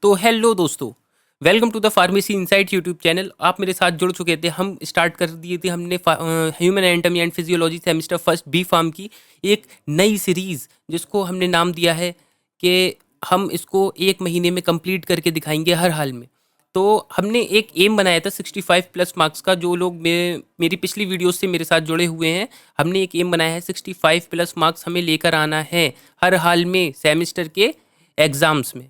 तो हेलो दोस्तों, welcome to the pharmacy insight YouTube channel. आप मेरे साथ जुड़ चुके थे। हम स्टार्ट कर दिए थे हमने human anatomy and physiology semester first B pharm की एक नई सीरीज़, जिसको हमने नाम दिया है कि हम इसको 1 महीने में कंप्लीट करके दिखाएंगे हर हाल में। तो हमने एक एम बनाया था 65+ मार्क्स का। जो लोग मेरी पिछली वीडियोस से मेरे साथ जुड़े हुए हैं, हमने एक एम बनाया है 65+ मार्क्स हमें लेकर आना है हर हाल में सेमेस्टर के एग्ज़ाम्स में।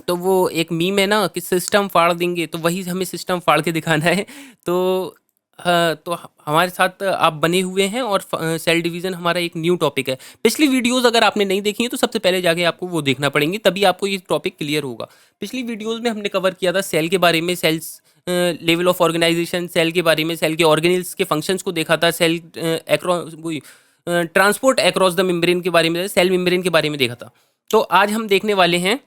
तो वो एक मीम है ना कि सिस्टम फाड़ देंगे, तो वही हमें सिस्टम फाड़ के दिखाना है। तो हमारे साथ आप बने हुए हैं और सेल डिवीज़न हमारा एक न्यू टॉपिक है। पिछली वीडियोस अगर आपने नहीं देखी हैं तो सबसे पहले जाके आपको वो देखना पड़ेंगी, तभी आपको ये टॉपिक क्लियर होगा। पिछली वीडियोस में हमने कवर किया था सेल के बारे में, cells level of organization, cell के बारे में, सेल के ऑर्गेनल्स के फंक्शंस को देखा था, सेल एक्रॉस वही ट्रांसपोर्ट एक्रॉस द मेम्ब्रेन के बारे में, सेल मेम्ब्रेन के बारे में देखा था। तो आज हम देखने वाले हैं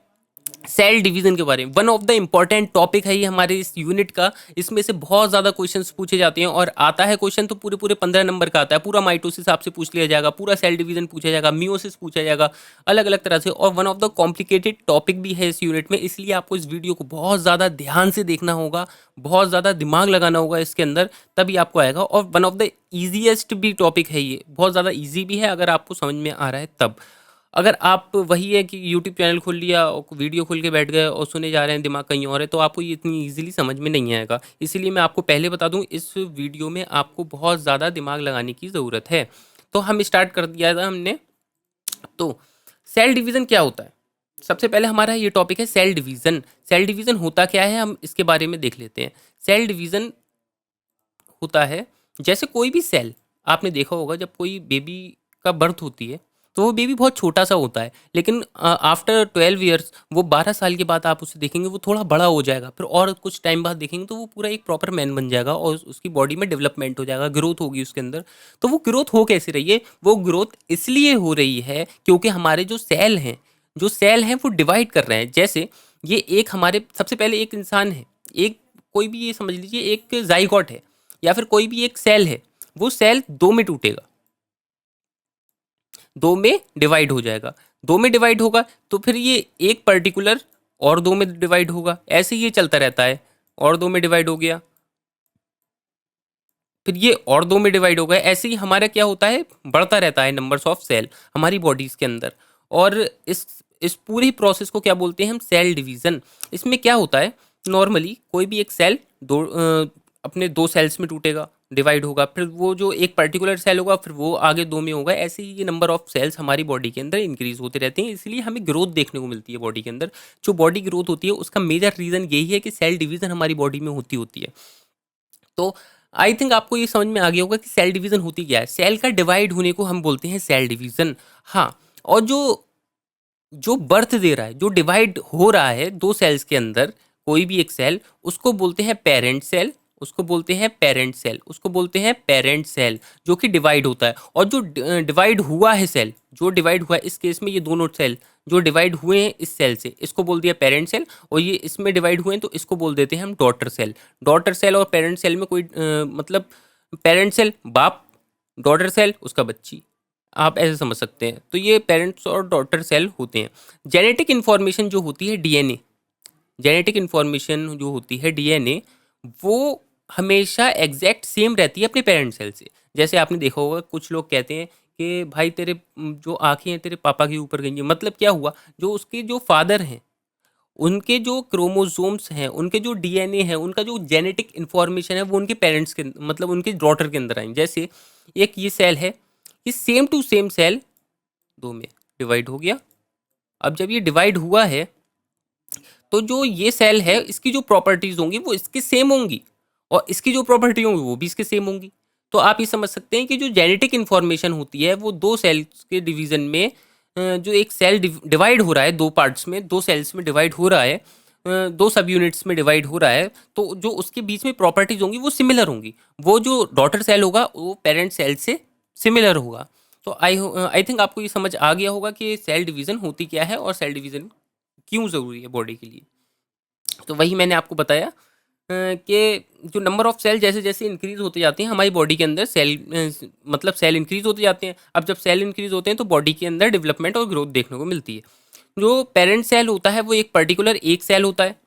सेल डिवीजन के बारे में। One of the important topic है ये हमारे इस यूनिट का। इसमें से बहुत ज़्यादा क्वेश्चंस पूछे जाते हैं, और आता है क्वेश्चन तो पूरे पूरे 15 नंबर का आता है। पूरा माइटोसिस आपसे पूछ लिया जाएगा, पूरा सेल डिवीजन पूछा जाएगा, मियोसिस पूछा जाएगा, अलग अलग तरह से। और one of the complicated topic भी है इस यूनिट में, इसलिए आपको इस वीडियो को बहुत ज़्यादा ध्यान से देखना होगा, बहुत ज़्यादा दिमाग लगाना होगा इसके अंदर, तभी आपको आएगा। और वन ऑफ द ईजीएस्ट भी टॉपिक है ये, बहुत ज़्यादा ईजी भी है अगर आपको समझ में आ रहा है तब। अगर आप वही है कि यूट्यूब चैनल खोल लिया और वीडियो खोल के बैठ गए और सुने जा रहे हैं, दिमाग कहीं और है, तो आपको ये इतनी इजीली समझ में नहीं आएगा। इसीलिए मैं आपको पहले बता दूं, इस वीडियो में आपको बहुत ज़्यादा दिमाग लगाने की ज़रूरत है। तो हम स्टार्ट कर दिया था हमने। तो सेल डिवीज़न क्या होता है? सबसे पहले हमारा ये टॉपिक है सेल डिवीज़न। सेल डिवीज़न होता क्या है, हम इसके बारे में देख लेते हैं। सेल डिवीज़न होता है, जैसे कोई भी सेल, आपने देखा होगा जब कोई बेबी का बर्थ होती है तो वो बेबी बहुत छोटा सा होता है, लेकिन आफ्टर 12 ईयर्स, वो 12 साल के बाद आप उसे देखेंगे वो थोड़ा बड़ा हो जाएगा। फिर और कुछ टाइम बाद देखेंगे तो वो पूरा एक प्रॉपर मैन बन जाएगा और उसकी बॉडी में डेवलपमेंट हो जाएगा, ग्रोथ होगी उसके अंदर। तो वो ग्रोथ हो कैसे रही है? वो ग्रोथ इसलिए हो रही है क्योंकि हमारे जो सेल हैं वो डिवाइड कर रहे हैं। जैसे ये एक हमारे, सबसे पहले एक इंसान है, एक कोई भी, ये समझ लीजिए एक जाइगोट है, या फिर कोई भी एक सेल है। वो सेल दो में टूटेगा, दो में डिवाइड हो जाएगा। दो में डिवाइड होगा तो फिर ये एक पर्टिकुलर और दो में डिवाइड होगा, ऐसे ये चलता रहता है। और दो में डिवाइड हो गया, फिर ये और दो में डिवाइड हो गया। ऐसे ही हमारा क्या होता है, बढ़ता रहता है नंबर्स ऑफ सेल हमारी बॉडीज के अंदर। और इस पूरी प्रोसेस को क्या बोलते हैं हम? Cell division. इसमें क्या होता है, नॉर्मली कोई भी एक सेल अपने दो सेल्स में टूटेगा, डिवाइड होगा, फिर वो जो एक पर्टिकुलर सेल होगा फिर वो आगे दो में होगा। ऐसे ही ये नंबर ऑफ सेल्स हमारी बॉडी के अंदर इंक्रीज होते रहते हैं, इसलिए हमें ग्रोथ देखने को मिलती है बॉडी के अंदर। जो बॉडी ग्रोथ होती है उसका मेजर रीज़न यही है कि सेल डिवीज़न हमारी बॉडी में होती है। तो आई थिंक आपको ये समझ में आ गया होगा कि सेल डिवीज़न होती क्या है। सेल का डिवाइड होने को हम बोलते हैं सेल डिवीज़न। हाँ, और जो जो बर्थ दे रहा है, जो डिवाइड हो रहा है दो सेल्स के अंदर, कोई भी एक सेल, उसको बोलते हैं पेरेंट सेल, उसको बोलते हैं पेरेंट सेल, उसको बोलते हैं पेरेंट सेल, जो कि डिवाइड होता है। और जो डिवाइड हुआ है सेल, जो डिवाइड हुआ है, इस केस में ये दोनों सेल जो डिवाइड हुए हैं इस सेल से, इसको बोल दिया पेरेंट सेल। और ये इसमें डिवाइड हुए हैं तो इसको बोल देते हैं हम डॉटर सेल। डॉटर सेल और पेरेंट सेल में कोई मतलब, पेरेंट सेल बाप, डॉटर सेल उसका बच्ची, आप ऐसे समझ सकते हैं। तो ये पेरेंट्स और डॉटर सेल होते हैं। जेनेटिक इन्फॉर्मेशन जो होती है डीएनए, जेनेटिक इन्फॉर्मेशन जो होती है डीएनए, वो हमेशा एग्जैक्ट सेम रहती है अपने पेरेंट सेल से। जैसे आपने देखा होगा कुछ लोग कहते हैं कि भाई तेरे जो आंखें हैं तेरे पापा के ऊपर गई हैं। मतलब क्या हुआ, जो उसके जो फादर हैं, उनके जो क्रोमोसोम्स हैं, उनके जो डीएनए है, उनका जो जेनेटिक इन्फॉर्मेशन है, वो उनके पेरेंट्स के मतलब उनके डॉटर के अंदर आई। जैसे एक ये सेल है, ये सेम टू सेम सेल दो में डिवाइड हो गया। अब जब ये डिवाइड हुआ है तो जो ये सेल है, इसकी जो प्रॉपर्टीज होंगी वो इसके सेम होंगी, और इसकी जो प्रॉपर्टी होंगी वो भी इसके सेम होंगी। तो आप ये समझ सकते हैं कि जो जेनेटिक इन्फॉर्मेशन होती है वो दो सेल्स के डिवीजन में, जो एक सेल डिवाइड हो रहा है दो पार्ट्स में, दो सेल्स में डिवाइड हो रहा है, दो सब यूनिट्स में डिवाइड हो रहा है, तो जो उसके बीच में प्रॉपर्टीज होंगी वो सिमिलर होंगी। वो जो डॉटर सेल होगा वो पेरेंट सेल से सिमिलर होगा। तो आई थिंक आपको ये समझ आ गया होगा कि सेल डिवीज़न होती क्या है और सेल डिवीज़न क्यों ज़रूरी है बॉडी के लिए। तो वही मैंने आपको बताया कि जो नंबर ऑफ सेल जैसे जैसे इंक्रीज होते जाते हैं हमारी बॉडी के अंदर, सेल मतलब सेल इंक्रीज होते जाते हैं। अब जब सेल इंक्रीज होते हैं तो बॉडी के अंदर डेवलपमेंट और ग्रोथ देखने को मिलती है। जो पेरेंट सेल होता है वो एक पर्टिकुलर एक सेल होता है,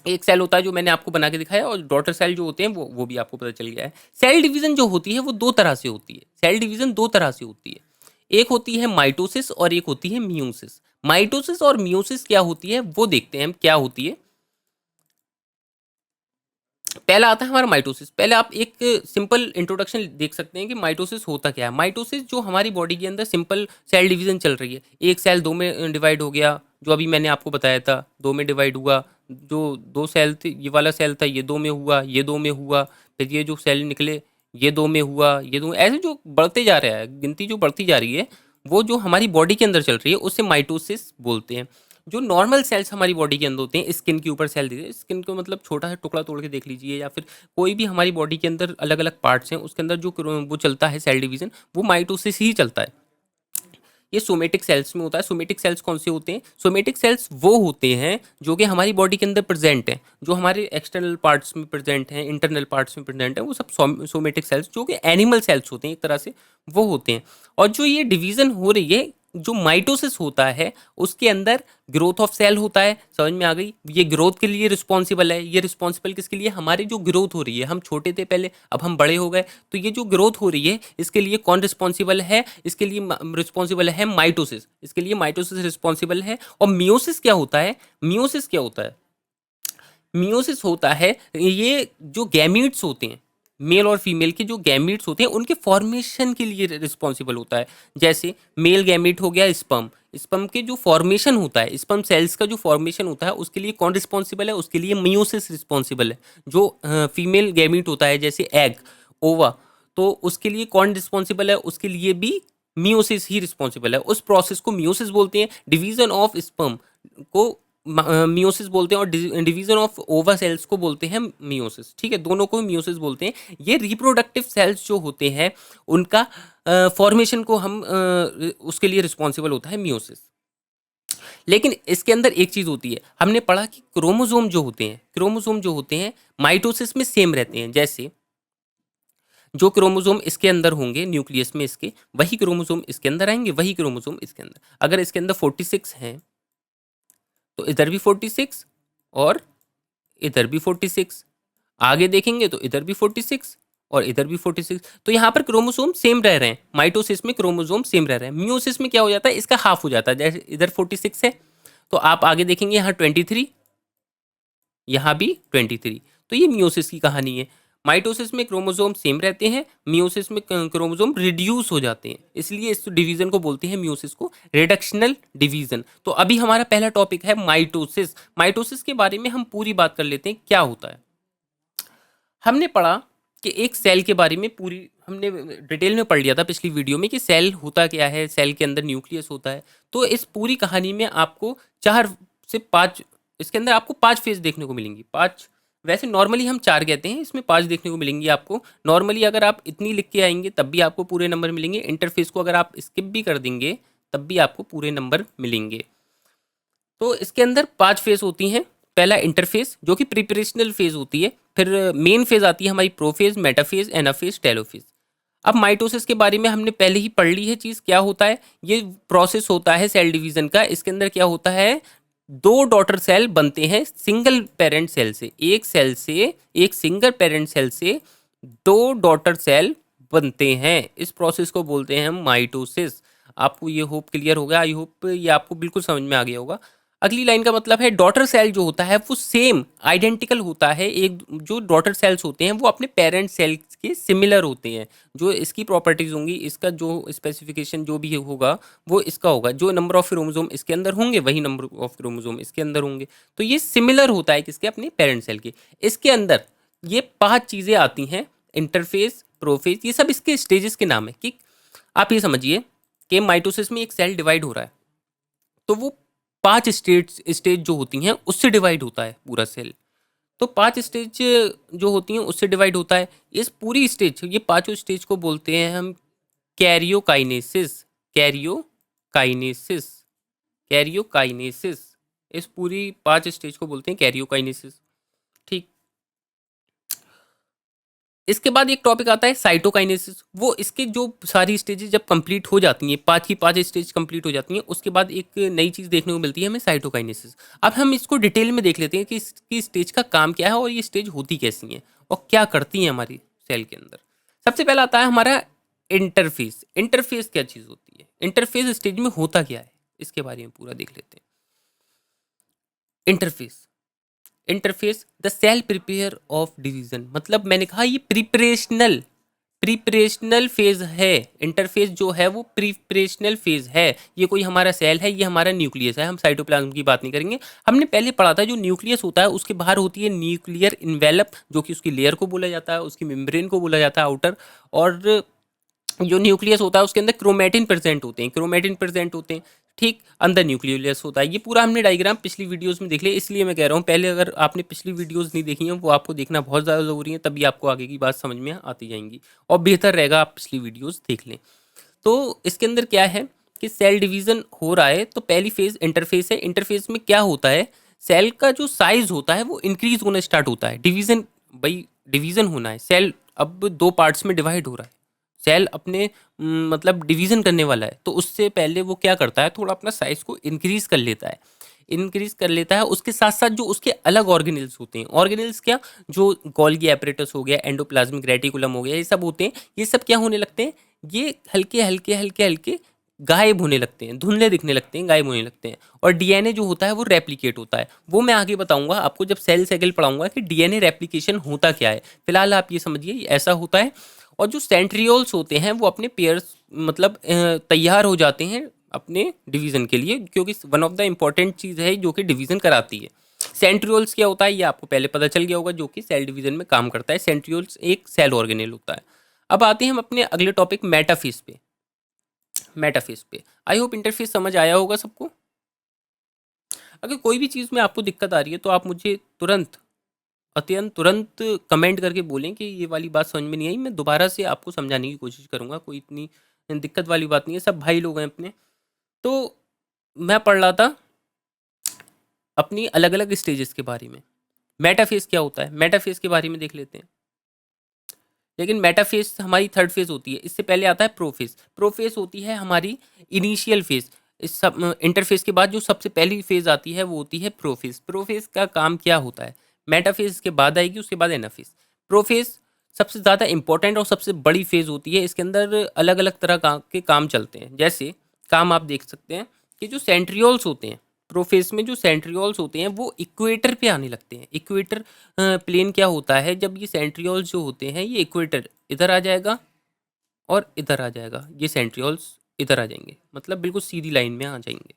एक सेल होता है जो मैंने आपको बना के दिखाया, और डॉटर सेल जो होते हैं वो भी आपको पता चल गया है। सेल डिवीजन जो होती है वो दो तरह से होती है, सेल डिवीजन दो तरह से होती है। एक होती है माइटोसिस और एक होती है मियोसिस। माइटोसिस और मियोसिस क्या होती है वो देखते हैं हम क्या होती है। पहला आता है हमारा माइटोसिस। पहले आप एक सिंपल इंट्रोडक्शन देख सकते हैं कि माइटोसिस होता क्या है। माइटोसिस जो हमारी बॉडी के अंदर सिंपल सेल डिवीजन चल रही है, एक सेल दो में डिवाइड हो गया, जो अभी मैंने आपको बताया था, दो में डिवाइड हुआ। जो दो सेल थे, ये वाला सेल था, ये दो में हुआ, ये दो में हुआ, फिर ये जो सेल निकले ये दो में हुआ, ये दो, ऐसे जो बढ़ते जा रहा है, गिनती जो बढ़ती जा रही है, वो जो हमारी बॉडी के अंदर चल रही है उसे माइटोसिस बोलते हैं। जो नॉर्मल सेल्स हमारी बॉडी के अंदर होते हैं, स्किन के ऊपर सेल दीजिए, स्किन को मतलब छोटा सा टुकड़ा तोड़ के देख लीजिए, या फिर कोई भी हमारी बॉडी के अंदर अलग अलग पार्ट्स हैं उसके अंदर जो वो चलता है सेल डिवीजन, वो माइटोसिस ही चलता है। ये सोमेटिक सेल्स में होता है। सोमेटिक सेल्स कौन से होते हैं? सोमेटिक सेल्स वो होते हैं जो कि हमारी बॉडी के अंदर प्रेजेंट हैं, जो हमारे एक्सटर्नल पार्ट्स में प्रेजेंट हैं, इंटरनल पार्ट्स में प्रेजेंट हैं, वो सब सोमेटिक सेल्स, जो कि एनिमल सेल्स होते हैं एक तरह से, वो होते हैं। और जो ये डिवीजन हो रही है, जो माइटोसिस होता है, उसके अंदर ग्रोथ ऑफ सेल होता है। समझ में आ गई? ये ग्रोथ के लिए रिस्पॉन्सिबल है। ये रिस्पॉन्सिबल किसके लिए? हमारी जो ग्रोथ हो रही है, हम छोटे थे पहले, अब हम बड़े हो गए, तो ये जो ग्रोथ हो रही है इसके लिए कौन रिस्पॉन्सिबल है? इसके लिए रिस्पॉन्सिबल है माइटोसिस। इसके लिए माइटोसिस रिस्पॉन्सिबल है। और मियोसिस क्या होता है? मियोसिस क्या होता है? मियोसिस होता है, ये जो गैमीट्स होते हैं, मेल और फीमेल के जो गैमीट्स होते हैं उनके फॉर्मेशन के लिए रिस्पॉन्सिबल होता है। जैसे मेल गैमीट हो गया स्पर्म, स्पर्म के जो फॉर्मेशन होता है, स्पर्म सेल्स का जो फॉर्मेशन होता है, उसके लिए कौन रिस्पॉन्सिबल है? उसके लिए मियोसिस रिस्पॉन्सिबल है। जो फीमेल गैमीट होता है जैसे एग, ओवा, तो उसके लिए कौन रिस्पॉन्सिबल है? उसके लिए भी मियोसिस ही रिस्पॉन्सिबल है। उस प्रोसेस को मियोसिस बोलते हैं। डिवीजन ऑफ स्पर्म को मियोसिस बोलते हैं, और डिवीजन ऑफ ओवा सेल्स को बोलते हैं मियोसिस। ठीक है, दोनों को मियोसिस बोलते हैं। ये रिप्रोडक्टिव सेल्स जो होते हैं उनका फॉर्मेशन को हम उसके लिए रिस्पॉन्सिबल होता है मियोसिस। लेकिन इसके अंदर एक चीज होती है, हमने पढ़ा कि क्रोमोसोम जो होते हैं, क्रोमोसोम जो होते हैं माइटोसिस में सेम रहते हैं। जैसे जो क्रोमोसोम इसके अंदर होंगे न्यूक्लियस में इसके, वही क्रोमोसोम इसके अंदर आएंगे, वही क्रोमोसोम इसके अंदर। अगर इसके अंदर 46 हैं तो इधर भी 46, और इधर भी 46। आगे देखेंगे तो इधर भी 46 और इधर भी 46। तो यहाँ पर क्रोमोसोम सेम रह रहे हैं। माइटोसिस में क्रोमोसोम सेम रह रहे हैं। मियोसिस में क्या हो जाता है? इसका हाफ हो जाता है। जैसे इधर 46 है, तो आप आगे देखेंगे यहाँ 23, यहाँ भी 23। तो ये मियोसिस की कहानी है। माइटोसिस में क्रोमोसोम सेम रहते हैं, मियोसिस में क्रोमोसोम रिड्यूस हो जाते हैं, इसलिए इस डिवीजन को बोलते हैं, मियोसिस को, रिडक्शनल डिवीजन। तो अभी हमारा पहला टॉपिक है माइटोसिस। माइटोसिस के बारे में हम पूरी बात कर लेते हैं, क्या होता है। हमने पढ़ा कि एक सेल के बारे में पूरी हमने डिटेल में पढ़ लिया था पिछली वीडियो में कि सेल होता क्या है, सेल के अंदर न्यूक्लियस होता है। तो इस पूरी कहानी में आपको 4 से 5, इसके अंदर आपको 5 फेज देखने को मिलेंगी। 5, वैसे नॉर्मली हम 4 कहते हैं, इसमें 5 देखने को मिलेंगी आपको। नॉर्मली अगर आप इतनी लिख के आएंगे तब भी आपको पूरे नंबर मिलेंगे। इंटरफेस को अगर आप स्किप भी कर देंगे तब भी आपको पूरे नंबर मिलेंगे। तो इसके अंदर 5 फेज होती हैं। पहला इंटरफेस, जो कि प्रिपरेशनल फेज होती है। फिर मेन फेज आती है हमारी प्रोफेज, मेटाफेज, एनाफेज, टेलोफेज। अब माइटोसिस के बारे में हमने पहले ही पढ़ ली है चीज़, क्या होता है। ये प्रोसेस होता है सेल डिवीजन का। इसके अंदर क्या होता है, दो डॉटर सेल बनते हैं सिंगल पेरेंट सेल से। एक सेल से, एक सिंगल पेरेंट सेल से दो डॉटर सेल बनते हैं। इस प्रोसेस को बोलते हैं हम माइटोसिस। आपको ये होप क्लियर हो गया, आई होप ये आपको बिल्कुल समझ में आ गया होगा। अगली लाइन का मतलब है डॉटर सेल जो होता है वो सेम आइडेंटिकल होता है। एक जो डॉटर सेल्स होते हैं वो अपने पेरेंट सेल्स के सिमिलर होते हैं। जो इसकी प्रॉपर्टीज होंगी, इसका जो स्पेसिफिकेशन जो भी होगा वो इसका होगा। जो नंबर ऑफ क्रोमोसोम इसके अंदर होंगे वही नंबर ऑफ क्रोमोसोम इसके अंदर होंगे। तो ये सिमिलर होता है किसके? अपने पेरेंट सेल के। इसके अंदर ये 5 चीज़ें आती हैं, इंटरफेस, प्रोफेज, ये सब इसके स्टेजेस के नाम है। कि आप ये समझिए कि माइटोसिस में एक सेल डिवाइड हो रहा है, तो वो 5 स्टेज जो होती हैं उससे डिवाइड होता है पूरा सेल। तो 5 स्टेज जो होती हैं उससे डिवाइड होता है। इस पूरी स्टेज, ये पांचों स्टेज को बोलते हैं हम कैरियोकाइनेसिस। Karyokinesis, karyokinesis. इस पूरी 5 स्टेज को बोलते हैं कैरियोकाइनेसिस। ठीक। इसके बाद एक टॉपिक आता है साइटोकाइनेसिस। वो इसके जो सारी स्टेजेस जब कंप्लीट हो जाती हैं, 5 की 5 स्टेज कंप्लीट हो जाती हैं, उसके बाद एक नई चीज़ देखने को मिलती है हमें, साइटोकाइनेसिस। अब हम इसको डिटेल में देख लेते हैं कि इसकी स्टेज का काम क्या है और ये स्टेज होती कैसी हैं और क्या करती हैं हमारी सेल के अंदर। सबसे पहला आता है हमारा इंटरफेस। इंटरफेस क्या चीज़ होती है? इंटरफेस स्टेज में होता क्या है, इसके बारे में पूरा देख लेते हैं। Interphase, interphase the cell prepare of division, मतलब मैंने कहा ये प्रिपरेशनल प्रिपरेशनल फेज है। इंटरफेस जो है वो प्रिपरेशनल फेज है। ये कोई हमारा सेल है, ये हमारा न्यूक्लियस है। हम साइटोप्लाज्म की बात नहीं करेंगे। हमने पहले पढ़ा था जो न्यूक्लियस होता है उसके बाहर होती है न्यूक्लियर इन्वेलप, जो कि उसकी लेयर को बोला जाता है, उसकी मेम्ब्रेन को बोला जाता है आउटर। और जो न्यूक्लियस होता है उसके अंदर क्रोमेटिन प्रेजेंट होते हैं, क्रोमेटिन प्रेजेंट होते हैं। ठीक अंदर न्यूक्लियस होता है। ये पूरा हमने डायग्राम पिछली वीडियोस में देख लिया, इसलिए मैं कह रहा हूँ पहले अगर आपने पिछली वीडियोस नहीं देखी हैं वो आपको देखना बहुत ज़्यादा ज़रूरी है, तभी आपको आगे की बात समझ में आती जाएंगी और बेहतर रहेगा आप पिछली वीडियोस देख लें। तो इसके अंदर क्या है कि सेल डिवीज़न हो रहा है, तो पहली फेज इंटरफेस है। इंटरफेस में क्या होता है, सेल का जो साइज होता है वो इंक्रीज होना स्टार्ट होता है। डिवीज़न, भाई डिवीज़न होना है, सेल अब 2 पार्ट्स में डिवाइड हो रहा है। सेल अपने मतलब डिवीज़न करने वाला है, तो उससे पहले वो क्या करता है, थोड़ा अपना साइज़ को इंक्रीज़ कर लेता है। इंक्रीज़ कर लेता है, उसके साथ-साथ जो उसके अलग ऑर्गेनेल्स होते हैं, ऑर्गेनेल्स क्या, जो गोल्गी एपरेटस हो गया, एंडोप्लाज्मिक रेटिकुलम हो गया, ये सब होते हैं। ये सब क्या होने लगते हैं, ये हल्के-हल्के, हल्के-हल्के गायब होने लगते हैं, धुंधले दिखने लगते हैं, गायब होने लगते हैं। और डीएनए जो होता है वो रेप्लिकेट होता है। वो मैं आगे बताऊँगा आपको जब सेल साइकिल पढ़ाऊँगा कि डीएनए रेप्लिकेशन होता क्या है। फिलहाल आप ये समझिए ये ऐसा होता है। और जो सेंट्रियोल्स होते हैं वो अपने पेयर्स मतलब तैयार हो जाते हैं अपने डिवीज़न के लिए, क्योंकि वन ऑफ द इम्पॉर्टेंट चीज़ है जो कि डिवीज़न कराती है। सेंट्रियोल्स क्या होता है ये आपको पहले पता चल गया होगा, जो कि सेल डिवीज़न में काम करता है। सेंट्रियोल्स एक सेल ऑर्गेनेल होता है। अब आते हैं हम अपने अगले टॉपिक मेटाफेज पे। मेटाफेज पे आई होप इंटरफेस समझ आया होगा सबको। अगर कोई भी चीज़ में आपको दिक्कत आ रही है तो आप मुझे तुरंत, अत्यंत तुरंत कमेंट करके बोलें कि ये वाली बात समझ में नहीं आई, मैं दोबारा से आपको समझाने की कोशिश करूँगा। कोई इतनी दिक्कत वाली बात नहीं है, सब भाई लोग हैं अपने। तो मैं पढ़ रहा था अपनी अलग अलग स्टेजेस के बारे में। मेटाफेज क्या होता है, मेटाफेज के बारे में देख लेते हैं। लेकिन मेटाफेज हमारी थर्ड फेज होती है, इससे पहले आता है प्रोफेज। प्रोफेज होती है हमारी इनिशियल फेज। इस सब इंटरफेज के बाद जो सबसे पहली फेज आती है वो होती है प्रोफेज। प्रोफेज का काम क्या होता है, मेटाफेज के बाद आएगी, उसके बाद एनाफेज। प्रोफेज सबसे ज़्यादा इंपॉर्टेंट और सबसे बड़ी फेज होती है। इसके अंदर अलग अलग तरह के काम चलते हैं। जैसे काम आप देख सकते हैं कि जो सेंट्रियोल्स होते हैं, प्रोफेज में जो सेंट्रियोल्स होते हैं वो इक्वेटर पे आने लगते हैं। इक्वेटर प्लेन क्या होता है, जब ये सेंट्रियोल्स जो होते हैं ये इक्वेटर इधर आ जाएगा और इधर आ जाएगा, ये सेंट्रियोल्स इधर आ जाएंगे, मतलब बिल्कुल सीधी लाइन में आ जाएंगे।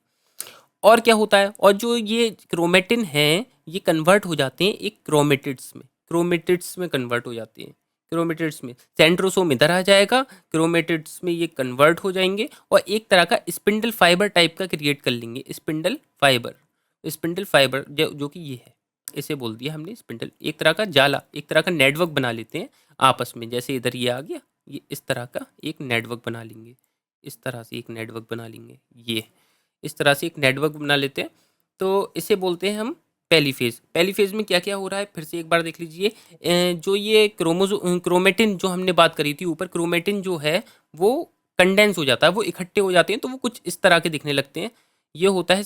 और क्या होता है, और जो ये क्रोमेटिन है ये कन्वर्ट हो जाते हैं एक क्रोमेटिड्स में, क्रोमेटिड्स में कन्वर्ट हो जाते हैं। क्रोमेटिड्स में सेंट्रोसोम इधर आ जाएगा, क्रोमेटिड्स में ये कन्वर्ट हो जाएंगे और एक तरह का स्पिंडल फाइबर टाइप का क्रिएट कर लेंगे। स्पिंडल फाइबर, स्पिंडल फाइबर जो कि ये है, इसे बोल दिया हमने स्पिंडल। एक तरह का जाला, एक तरह का नेटवर्क बना लेते हैं आपस में। जैसे इधर ये आ गया, ये इस तरह का एक नेटवर्क बना लेंगे, इस तरह से एक नेटवर्क बना लेंगे, ये इस तरह से एक नेटवर्क बना लेते हैं। तो इसे बोलते हैं हम पहली फेज़। पहली फेज़ में क्या क्या हो रहा है फिर से एक बार देख लीजिए। जो ये क्रोमेटिन जो हमने बात करी थी ऊपर, क्रोमेटिन जो है वो कंडेंस हो जाता है, वो इकट्ठे हो जाते हैं, तो वो कुछ इस तरह के दिखने लगते हैं। ये होता है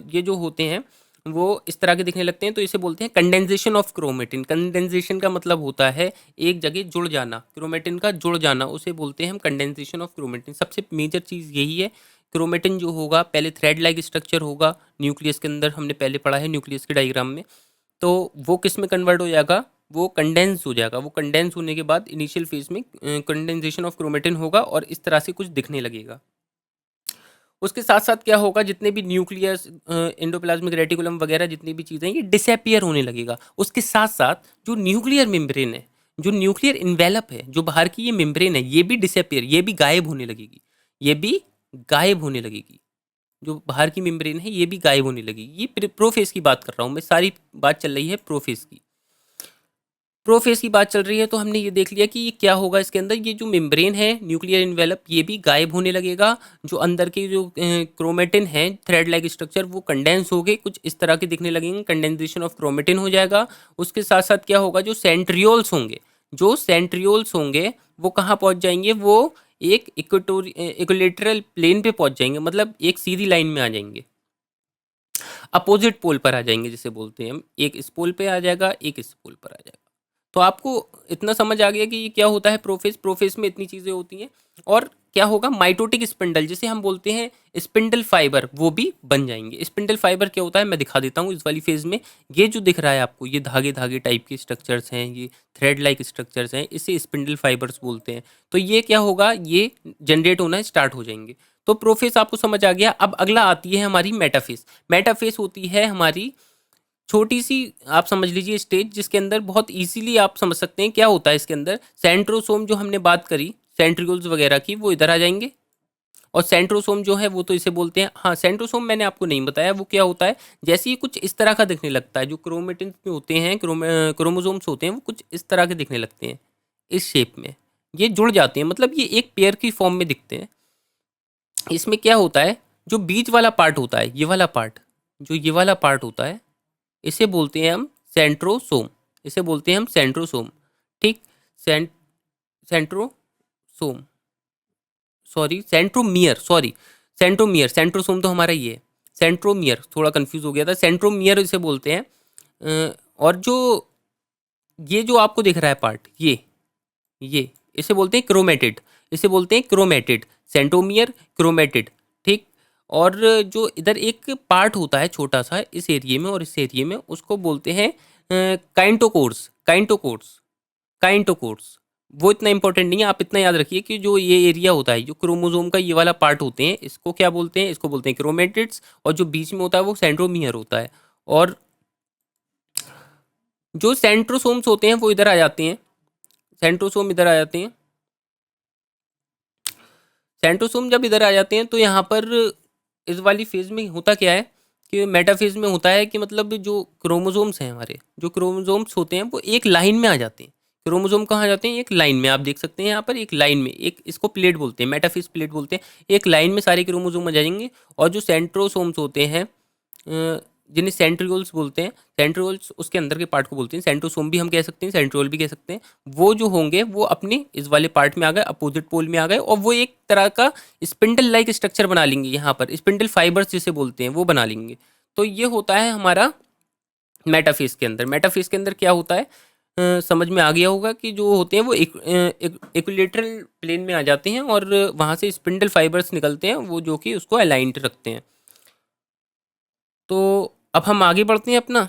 ये जो होते हैं वो इस तरह के दिखने लगते हैं, तो इसे बोलते हैं कंडेंसेशन ऑफ क्रोमेटिन। कंडेंसेशन का मतलब होता है एक जगह जुड़ जाना, क्रोमेटिन का जुड़ जाना, उसे बोलते हैं हम कंडेंसेशन ऑफ क्रोमेटिन। सबसे मेजर चीज़ यही है। क्रोमेटिन जो होगा पहले थ्रेड लाइक स्ट्रक्चर होगा न्यूक्लियस के अंदर, हमने पहले पढ़ा है न्यूक्लियस के डायग्राम में। तो वो किस में कन्वर्ट हो जाएगा, वो कंडेंस हो जाएगा। वो कंडेंस होने के बाद इनिशियल फेज में कंडेंसेशन ऑफ क्रोमेटिन होगा और इस तरह से कुछ दिखने लगेगा। उसके साथ साथ क्या होगा, जितने भी न्यूक्लियस एंडोप्लाज्मिक रेटिकुलम वगैरह जितनी भी चीज़ें ये डिसअपियर होने लगेगा। उसके साथ साथ जो न्यूक्लियर मेम्ब्रेन है, जो न्यूक्लियर इन्वेलप है, जो बाहर की ये मेम्ब्रेन है, ये भी डिसअपियर, ये भी गायब होने लगेगी, ये भी गायब होने लगेगी। जो बाहर की मेम्ब्रेन है ये भी गायब होने लगेगी। ये प्रोफेज की बात कर रहा हूँ मैं, सारी बात चल रही है प्रोफेज की। प्रोफेज की बात चल रही है तो हमने ये देख लिया कि ये क्या होगा इसके अंदर। ये जो मेम्ब्रेन है न्यूक्लियर इन्वेलप ये भी गायब होने लगेगा। जो अंदर के जो क्रोमेटिन है थ्रेड लाइक स्ट्रक्चर वो कंडेंस हो गए, कुछ इस तरह के दिखने लगेंगे, कंडेंसेशन ऑफ क्रोमेटिन हो जाएगा। उसके साथ साथ क्या होगा, जो सेंट्रियोल्स होंगे, जो सेंट्रियोल्स होंगे वो कहाँ पहुँच जाएंगे, वो एक इक्वेटोरियल प्लेन पे पहुँच जाएंगे, मतलब एक सीधी लाइन में आ जाएंगे, अपोजिट पोल पर आ जाएंगे जिसे बोलते हैं हम, एक इस पोल पे आ जाएगा, एक इस पोल पर आ जाएगा। तो आपको इतना समझ आ गया कि ये क्या होता है प्रोफेस, प्रोफेस में इतनी चीज़ें होती हैं। और क्या होगा, माइटोटिक स्पिंडल जिसे हम बोलते हैं स्पिंडल फाइबर, वो भी बन जाएंगे। स्पिंडल फाइबर क्या होता है मैं दिखा देता हूँ इस वाली फेज में। ये जो दिख रहा है आपको, ये धागे धागे टाइप के स्ट्रक्चर्स हैं, ये थ्रेड लाइक स्ट्रक्चर्स हैं, इसे स्पिंडल फाइबर्स बोलते हैं। तो ये क्या होगा, ये जनरेट होना स्टार्ट हो जाएंगे। तो प्रोफेस आपको समझ आ गया। अब अगला आती है हमारी मेटाफेस। मेटाफेस होती है हमारी छोटी सी, आप समझ लीजिए स्टेज, जिसके अंदर बहुत इजीली आप समझ सकते हैं क्या होता है इसके अंदर। सेंट्रोसोम जो हमने बात करी सेंट्रियोल्स वगैरह की, वो इधर आ जाएंगे। और सेंट्रोसोम जो है वो तो इसे बोलते हैं, हाँ सेंट्रोसोम मैंने आपको नहीं बताया वो क्या होता है। जैसे ये कुछ इस तरह का दिखने लगता है, जो क्रोमेटिन में होते हैं, क्रोमोसोम्स होते हैं, वो कुछ इस तरह के दिखने लगते हैं, इस शेप में ये जुड़ जाते हैं, मतलब ये एक पेयर की फॉर्म में दिखते हैं। इसमें क्या होता है, जो बीच वाला पार्ट होता है, ये वाला पार्ट, जो ये वाला पार्ट होता है, इसे बोलते हैं हम सेंट्रोसोम। इसे बोलते हैं हम सेंट्रोसोम। ठीक, cent centrosome, sorry centromere, sorry centromere, centrosome तो हमारा ये है। सेंट्रोमियर, थोड़ा कंफ्यूज हो गया था, सेंट्रोमियर इसे बोलते हैं। और जो ये जो आपको दिख रहा है पार्ट, ये इसे बोलते हैं क्रोमेटिड। इसे बोलते हैं क्रोमेटिड, सेंट्रोमियर, क्रोमेटिड। ठीक। और जो इधर एक पार्ट होता है छोटा सा इस एरिया में और इस एरिया में, उसको बोलते हैं काइंटोकोर्स, काइंटोकोर्स, काइंटोकोर्स। वो इतना इंपॉर्टेंट नहीं है, आप इतना याद रखिए कि जो ये एरिया होता है, जो क्रोमोसोम का ये वाला पार्ट होते हैं, इसको क्या बोलते हैं, इसको बोलते हैं क्रोमेटिड्स। और जो बीच में होता है वो सेंट्रोमियर होता है। और जो सेंट्रोसोम्स होते हैं वो इधर आ जाते हैं, सेंट्रोसोम इधर आ जाते हैं। सेंट्रोसोम जब इधर आ जाते हैं तो यहाँ पर इस वाली फेज में होता क्या है कि मेटाफेज में होता है कि मतलब जो क्रोमोसोम्स हैं, हमारे जो क्रोमोसोम्स होते हैं वो एक लाइन में आ जाते हैं। क्रोमोसोम कहाँ आ जाते हैं, एक लाइन में। आप देख सकते हैं यहाँ पर एक लाइन में, एक इसको प्लेट बोलते हैं, मेटाफेज प्लेट बोलते हैं। एक लाइन में सारे क्रोमोसोम आ जाएंगे। और जो सेंट्रोसोम्स होते हैं, जिन्हें सेंट्रियोल्स बोलते हैं, सेंट्रियोल्स उसके अंदर के पार्ट को बोलते हैं। सेंट्रोसोम भी हम कह सकते हैं, सेंट्रियोल भी कह सकते हैं। वो जो होंगे वो अपने इस वाले पार्ट में आ गए, अपोजिट पोल में आ गए, और वो एक तरह का स्पिंडल लाइक स्ट्रक्चर बना लेंगे। यहाँ पर स्पिंडल फाइबर्स जिसे बोलते हैं वो बना लेंगे। तो ये होता है हमारा मेटाफेज के अंदर। मेटाफेज के अंदर क्या होता है, समझ में आ गया होगा कि जो होते हैं वो इक्विलेटरल प्लेन में आ जाते हैं, और वहाँ से स्पिंडल फाइबर्स निकलते हैं, वो जो कि उसको अलाइंड रखते हैं। तो अब हम आगे बढ़ते हैं अपना।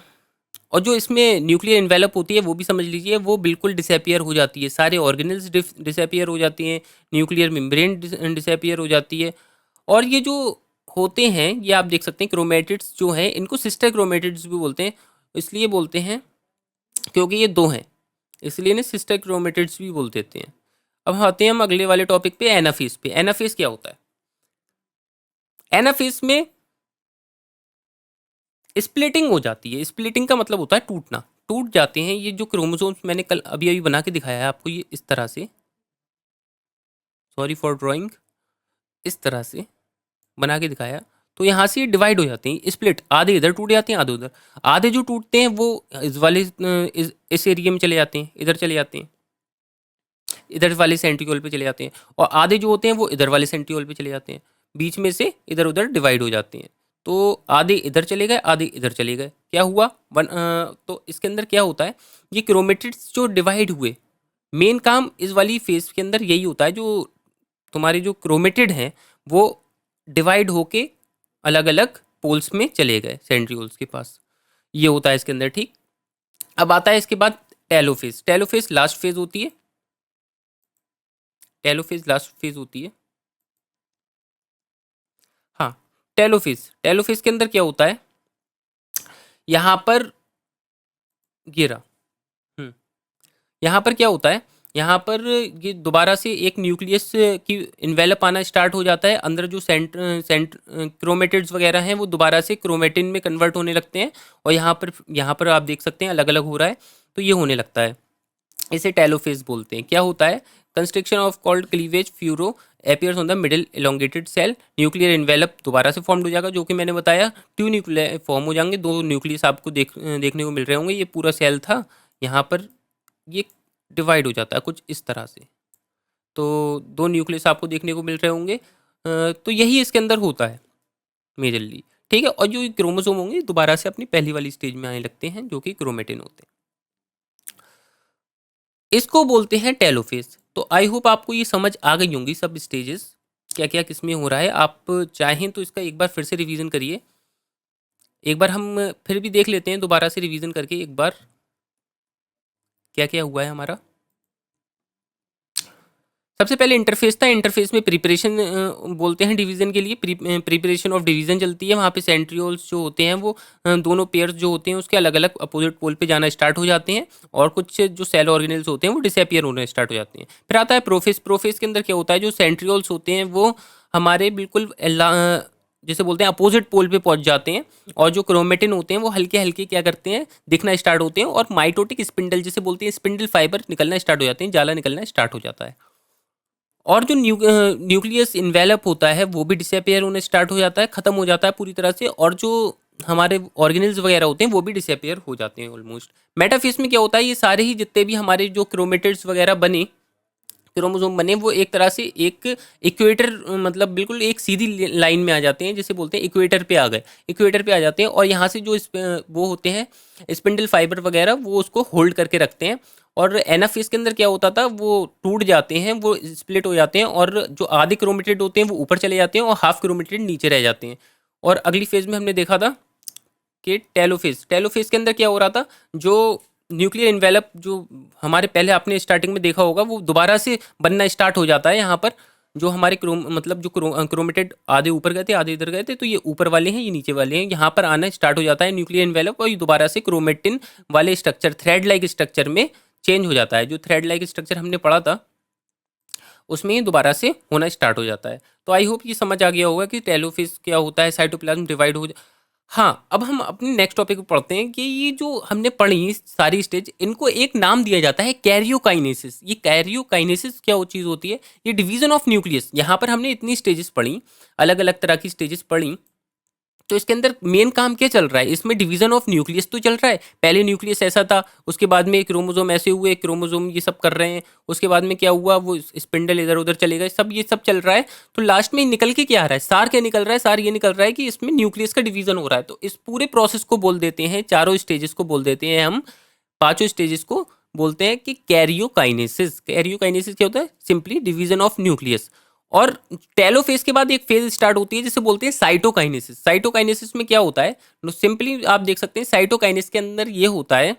और जो इसमें न्यूक्लियर इन्वेलप होती है वो भी समझ लीजिए, वो बिल्कुल डिसअपियर हो जाती है। सारे ऑर्गेनल्स डिसअपियर हो जाती हैं, न्यूक्लियर मेम्ब्रेन डिसअपियर हो जाती है। और ये जो होते हैं, ये आप देख सकते हैं क्रोमेटिड्स जो हैं, इनको सिस्टर क्रोमेटिड्स भी बोलते हैं। इसलिए बोलते हैं क्योंकि ये दो हैं, इसलिए इन्हें सिस्टर क्रोमेटिड्स भी बोल देते हैं। अब आते हैं हम अगले वाले टॉपिक पे, एनाफेज पे। एनाफेज क्या होता है, एनाफेज में स्प्लिटिंग हो जाती है। स्प्लिटिंग का मतलब होता है टूटना, टूट जाते हैं ये जो क्रोमोसोम्स। मैंने कल अभी अभी बना के दिखाया है आपको, ये इस तरह से, सॉरी फॉर ड्राइंग, इस तरह से बना के दिखाया। तो यहाँ से डिवाइड हो जाते हैं, स्प्लिट, आधे इधर टूट जाते हैं, आधे उधर। आधे जो टूटते हैं वो इस वाले इस एरिया में चले जाते हैं, इधर चले जाते हैं, इधर वाले सेंट्रियोल पे चले जाते हैं। और आधे जो होते हैं वो इधर वाले सेंट्रियोल पे चले जाते हैं, बीच में से इधर उधर डिवाइड हो जाते हैं। तो आधे इधर चले गए, आधे इधर चले गए, क्या हुआ तो इसके अंदर क्या होता है, ये क्रोमेटिड्स जो डिवाइड हुए, मेन काम इस वाली फेज के अंदर यही होता है। जो तुम्हारे जो क्रोमेटिड हैं वो डिवाइड होके अलग अलग पोल्स में चले गए, सेंट्रियोल्स के पास, ये होता है इसके अंदर। ठीक। अब आता है इसके बाद टेलोफेज। टेलोफेज लास्ट फेज होती है, टेलोफेज लास्ट फेज होती है। हाँ, टेलोफेज, टेलोफेज के अंदर क्या होता है, यहाँ पर गिरा, हम्म, यहाँ पर क्या होता है, यहाँ पर ये दोबारा से एक न्यूक्लियस की इन्वेलप आना स्टार्ट हो जाता है। अंदर जो क्रोमेटिड्स वगैरह हैं वो दोबारा से क्रोमेटिन में कन्वर्ट होने लगते हैं। और यहाँ पर आप देख सकते हैं अलग अलग हो रहा है, तो ये होने लगता है। इसे टेलोफेज बोलते हैं। क्या होता है, construction of called cleavage furrow appears on the middle elongated cell, nuclear envelope दोबारा से फॉर्म हो जाएगा, जो कि मैंने बताया ट्यू न्यूक्लियर फॉर्म हो जाएंगे, दो न्यूक्लियस आपको देखने को मिल रहे होंगे। ये पूरा सेल था, यहाँ पर ये डिवाइड हो जाता है कुछ इस तरह से। तो 2 न्यूक्लियस आपको देखने को मिल रहे होंगे। तो यही इसके अंदर होता है मेजरली, ठीक है। और जो ये क्रोमोसोम होंगे दोबारा से अपनी पहली वाली स्टेज में आने लगते हैं, जो कि क्रोमेटिन होते हैं। इसको बोलते हैं टेलोफेज। तो आई होप आपको ये समझ आ गई होंगी सब स्टेजेस, क्या क्या किसमें हो रहा है। आप चाहें तो इसका एक बार फिर से रिवीजन करिए। एक बार हम फिर भी देख लेते हैं दोबारा से रिवीजन करके एक बार, क्या क्या हुआ है हमारा। सबसे पहले इंटरफेस था। इंटरफेस में प्रिपरेशन बोलते हैं डिवीजन के लिए। प्रिपरेशन ऑफ डिवीजन चलती है। वहाँ पे सेंट्रियोल्स जो होते हैं वो दोनों पेयर्स जो होते हैं उसके अलग अलग अपोजिट पोल पे जाना स्टार्ट हो जाते हैं, और कुछ जो सेल ऑर्गेनल्स होते हैं वो डिसअपियर होने स्टार्ट हो जाते हैं। फिर आता है प्रोफेस। प्रोफेस के अंदर क्या होता है, जो सेंट्रियोल्स होते हैं वो हमारे बिल्कुल जैसे बोलते हैं अपोजिट पोल पे पहुंच जाते हैं, और जो क्रोमेटिन होते हैं वो हल्के हल्के क्या करते हैं, दिखना स्टार्ट होते हैं, और माइटोटिक स्पिंडल जिसे बोलते हैं, स्पिंडल फाइबर निकलना स्टार्ट हो जाते हैं, जाला निकलना स्टार्ट हो जाता है। और जो न्यूक्लियस इन्वेलप होता है वो भी डिसअपियर होने स्टार्ट हो जाता है, खत्म हो जाता है पूरी तरह से। और जो हमारे ऑर्गेनल्स वगैरह होते हैं वो भी डिसअपियर हो जाते हैं ऑलमोस्ट। मेटाफेज में क्या होता है, ये सारे ही जितने भी हमारे जो क्रोमेटिड्स वगैरह बने, क्रोमोसोम बने, वो एक तरह से एक इक्वेटर, मतलब बिल्कुल एक सीधी लाइन में आ जाते हैं, जिसे बोलते हैं इक्वेटर पे आ गए, इक्वेटर पे आ जाते हैं। और यहाँ से जो वो होते हैं स्पिंडल फाइबर वगैरह, वो उसको होल्ड करके रखते हैं। और एनाफेज के अंदर क्या होता था, वो टूट जाते हैं, वो स्प्लिट हो जाते हैं, और जो आधे क्रोमेटिड होते हैं वो ऊपर चले जाते हैं और हाफ क्रोमेटिड नीचे रह जाते हैं। और अगली फेज में हमने देखा था कि टेलोफेज। टेलोफेज के अंदर क्या हो रहा था, जो न्यूक्लियर इन्वेलप जो हमारे पहले आपने स्टार्टिंग में देखा होगा वो दोबारा से बनना स्टार्ट हो जाता है। यहाँ पर जो हमारे मतलब जो क्रोमेटेड आधे ऊपर गए थे आधे इधर गए थे, तो ये ऊपर वाले हैं ये नीचे वाले हैं, यहाँ पर आना स्टार्ट हो जाता है न्यूक्लियर इन्वेलप, और ये दोबारा से क्रोमेटिन वाले स्ट्रक्चर, थ्रेड लाइक स्ट्रक्चर में चेंज हो जाता है। जो थ्रेड लाइक स्ट्रक्चर हमने पढ़ा था उसमें ये दोबारा से होना स्टार्ट हो जाता है। तो आई होप ये समझ आ गया होगा कि टेलोफेज क्या होता है, साइटोप्लाज्म डिवाइड हो। हाँ, अब हम अपने नेक्स्ट टॉपिक पे पढ़ते हैं कि ये जो हमने पढ़ी सारी स्टेज, इनको एक नाम दिया जाता है कैरियोकाइनेसिस। ये कैरियोकाइनेसिस क्या वो चीज़ होती है, ये डिवीजन ऑफ न्यूक्लियस। यहाँ पर हमने इतनी स्टेजेस पढ़ी, अलग अलग तरह की स्टेजेस पढ़ी। तो इसके अंदर मेन काम क्या चल रहा है, इसमें डिवीजन ऑफ न्यूक्लियस तो चल रहा है। पहले न्यूक्लियस ऐसा था, उसके बाद में क्रोमोसोम ऐसे हुए, क्रोमोसोम ये सब कर रहे हैं, उसके बाद में क्या हुआ, वो स्पिंडल इधर उधर चले गए, सब ये सब चल रहा है। तो लास्ट में निकल के क्या आ रहा है, सार क्या निकल रहा है, सार ये निकल रहा है कि इसमें न्यूक्लियस का डिवीजन हो रहा है। तो इस पूरे प्रोसेस को बोल देते हैं, चारों स्टेजेस को बोल देते हैं हम, पांचों स्टेजेस को बोलते हैं कि कैरियोकाइनेसिस। कैरियोकाइनेसिस क्या होता है, सिंपली डिवीजन ऑफ न्यूक्लियस। और टेलोफेज के बाद एक फेज स्टार्ट होती है जिसे बोलते हैं साइटोकाइनेसिस। साइटोकाइनेसिस में क्या होता है, सिंपली आप देख सकते हैं साइटोकाइनेसिस के अंदर ये होता है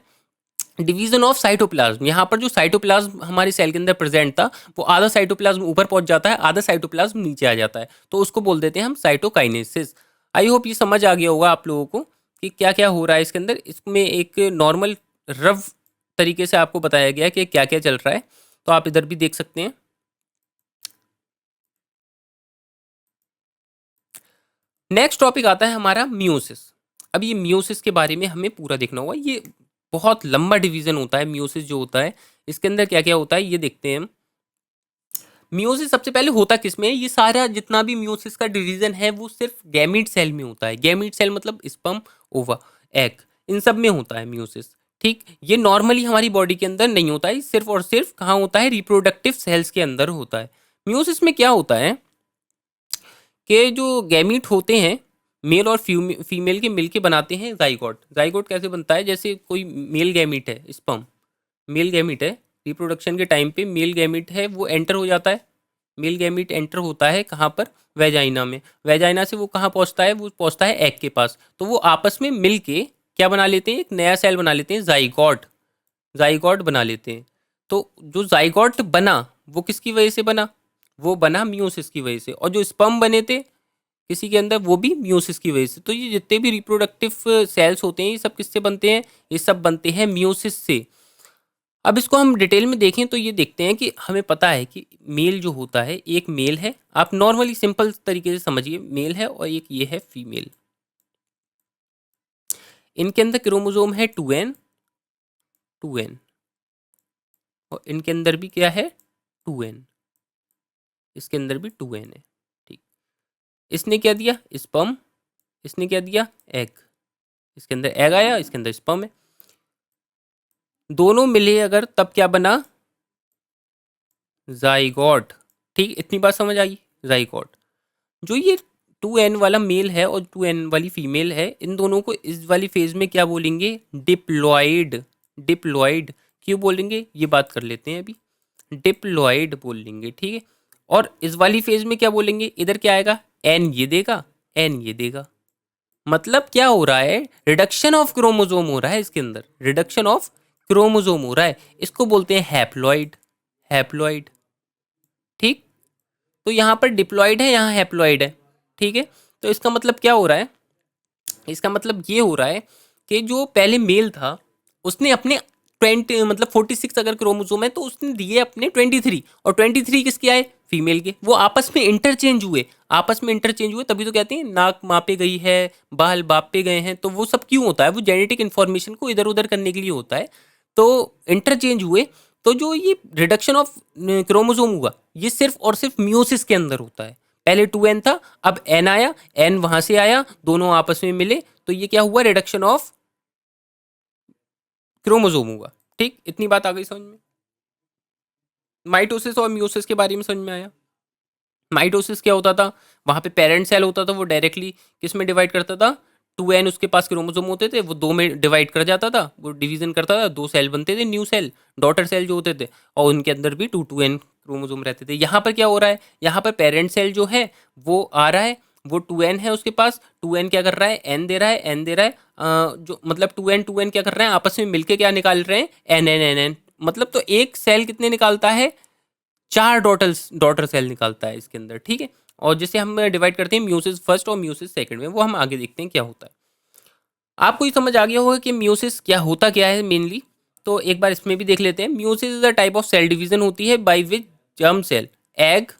डिवीजन ऑफ साइटोप्लाज्म। यहाँ पर जो साइटोप्लाज्म हमारे सेल के अंदर प्रेजेंट था, वो आधा साइटोप्लाज्म ऊपर पहुंच जाता है, आधा साइटोप्लाज्म नीचे आ जाता है, तो उसको बोल देते हैं हम साइटोकाइनेसिस। आई होप ये समझ आ गया होगा आप लोगों को कि क्या क्या हो रहा है इसके अंदर। इसमें एक नॉर्मल रफ तरीके से आपको बताया गया कि क्या क्या चल रहा है, तो आप इधर भी देख सकते हैं। नेक्स्ट टॉपिक आता है हमारा मियोसिस। अब ये मियोसिस के बारे में हमें पूरा देखना होगा, ये बहुत लंबा डिवीजन होता है मियोसिस जो होता है। इसके अंदर क्या क्या होता है ये देखते हैं हम। मियोसिस सबसे पहले होता किसमें है, ये सारा जितना भी मियोसिस का डिवीजन है वो सिर्फ गैमीट सेल में होता है। गैमीट सेल मतलब स्पर्म, ओवा, एग, इन सब में होता है मियोसिस। ठीक, ये नॉर्मली हमारी बॉडी के अंदर नहीं होता है, सिर्फ और सिर्फ कहाँ होता है, रिप्रोडक्टिव सेल्स के अंदर होता है। मियोसिस में क्या होता है कि जो गैमीट होते हैं, मेल और फीमेल के मिलके बनाते हैं जाइगोट। जाइगोट कैसे बनता है, जैसे कोई मेल गैमीट है, स्पर्म मेल गैमीट है, रिप्रोडक्शन के टाइम पे मेल गैमीट है वो एंटर हो जाता है। मेल गैमीट एंटर होता है कहाँ पर, वेजाइना में। वेजाइना से वो कहाँ पहुँचता है, वो पहुँचता है एग के पास। तो वो आपस में मिल के क्या बना लेते हैं, एक नया सेल बना लेते हैं, जाइगोट। जाइगोट बना लेते हैं। तो जो जाइगोट बना वो किसकी वजह से बना, वो बना मियोसिस की वजह से। और जो स्पर्म बने थे किसी के अंदर, वो भी मियोसिस की वजह से। तो ये जितने भी रिप्रोडक्टिव सेल्स होते हैं ये सब किससे बनते हैं, ये सब बनते हैं मियोसिस से। अब इसको हम डिटेल में देखें तो ये देखते हैं कि हमें पता है कि मेल जो होता है, एक मेल है, आप नॉर्मली सिंपल तरीके से समझिए, मेल है, और एक ये है फीमेल। इनके अंदर क्रोमोसोम है 2n, 2n, और इनके अंदर भी क्या है, 2n, इसके अंदर भी 2n है। ठीक, इसने क्या दिया, स्पर्म, इसने क्या दिया, एग। इसके अंदर एग आया, इसके अंदर स्पर्म है, दोनों मिले अगर तब क्या बना, जाइगोट। ठीक, इतनी बात समझ आई। जाइगोट। जो ये 2n वाला मेल है और 2n वाली फीमेल है, इन दोनों को इस वाली फेज में क्या बोलेंगे? डिप्लॉइड। डिप्लॉइड क्यों बोलेंगे ये बात कर लेते हैं अभी। डिप्लॉइड बोल लेंगे, ठीक है। और इस वाली फेज में क्या बोलेंगे? इधर क्या आएगा? एन ये देगा, एन ये देगा। मतलब क्या हो रहा है? रिडक्शन ऑफ क्रोमोजोम हो रहा है इसके अंदर, रिडक्शन ऑफ क्रोमोजोम हो रहा है। इसको बोलते हैं हैप्लॉइड। हैप्लॉइड, ठीक। तो यहाँ पर डिप्लॉइड है, यहाँ हैप्लॉइड है, ठीक है। तो इसका मतलब क्या हो रहा है? इसका मतलब ये हो रहा है कि जो पहले मेल था उसने अपने 20 मतलब 46 अगर क्रोमोसोम है तो उसने दिए अपने 23, और 23 किसके आए? फीमेल के। वो आपस में इंटरचेंज हुए, आपस में इंटरचेंज हुए, तभी तो कहते हैं नाक मापे गई है, बाल बापे गए हैं। तो वो सब क्यों होता है? वो जेनेटिक इन्फॉर्मेशन को इधर उधर करने के लिए होता है। तो इंटरचेंज हुए। तो जो ये रिडक्शन ऑफ क्रोमोसोम हुआ, ये सिर्फ और सिर्फ मियोसिस के अंदर होता है। पहले 2n था, अब n आया, n वहां से आया, दोनों आपस में मिले, तो ये क्या हुआ? रिडक्शन ऑफ क्रोमोसोम हुआ। ठीक, इतनी बात आ गई समझ में। माइटोसिस और मियोसिस के बारे में समझ में आया। माइटोसिस क्या होता था? वहां पे पेरेंट सेल होता था, वो डायरेक्टली किस में डिवाइड करता था? 2n उसके पास क्रोमोसोम होते थे, वो दो में डिवाइड कर जाता था, वो डिवीजन करता था, दो सेल बनते थे, न्यू सेल, डॉटर सेल जो होते थे, और उनके अंदर भी 2n क्रोमोसोम रहते थे। यहाँ पर क्या हो रहा है? यहाँ पर पेरेंट सेल जो है वो आ रहा है, वो 2n है उसके पास, 2n क्या कर रहा है? n दे रहा है, n दे रहा है, जो मतलब 2n क्या कर रहे हैं? आपस में मिलके क्या निकाल रहे हैं? n। मतलब तो एक सेल कितने निकालता है? 4 डॉटर सेल निकालता है इसके अंदर, ठीक है। और जिसे हम डिवाइड करते हैं म्यूसिस फर्स्ट और म्यूसिस सेकंड में, वो हम आगे देखते हैं क्या होता है। आपको ये समझ आ गया होगा कि म्यूसिस क्या होता क्या है मेनली। तो एक बार इसमें भी देख लेते हैं। Meiosis is a type of cell division होती है by which germ cell, egg,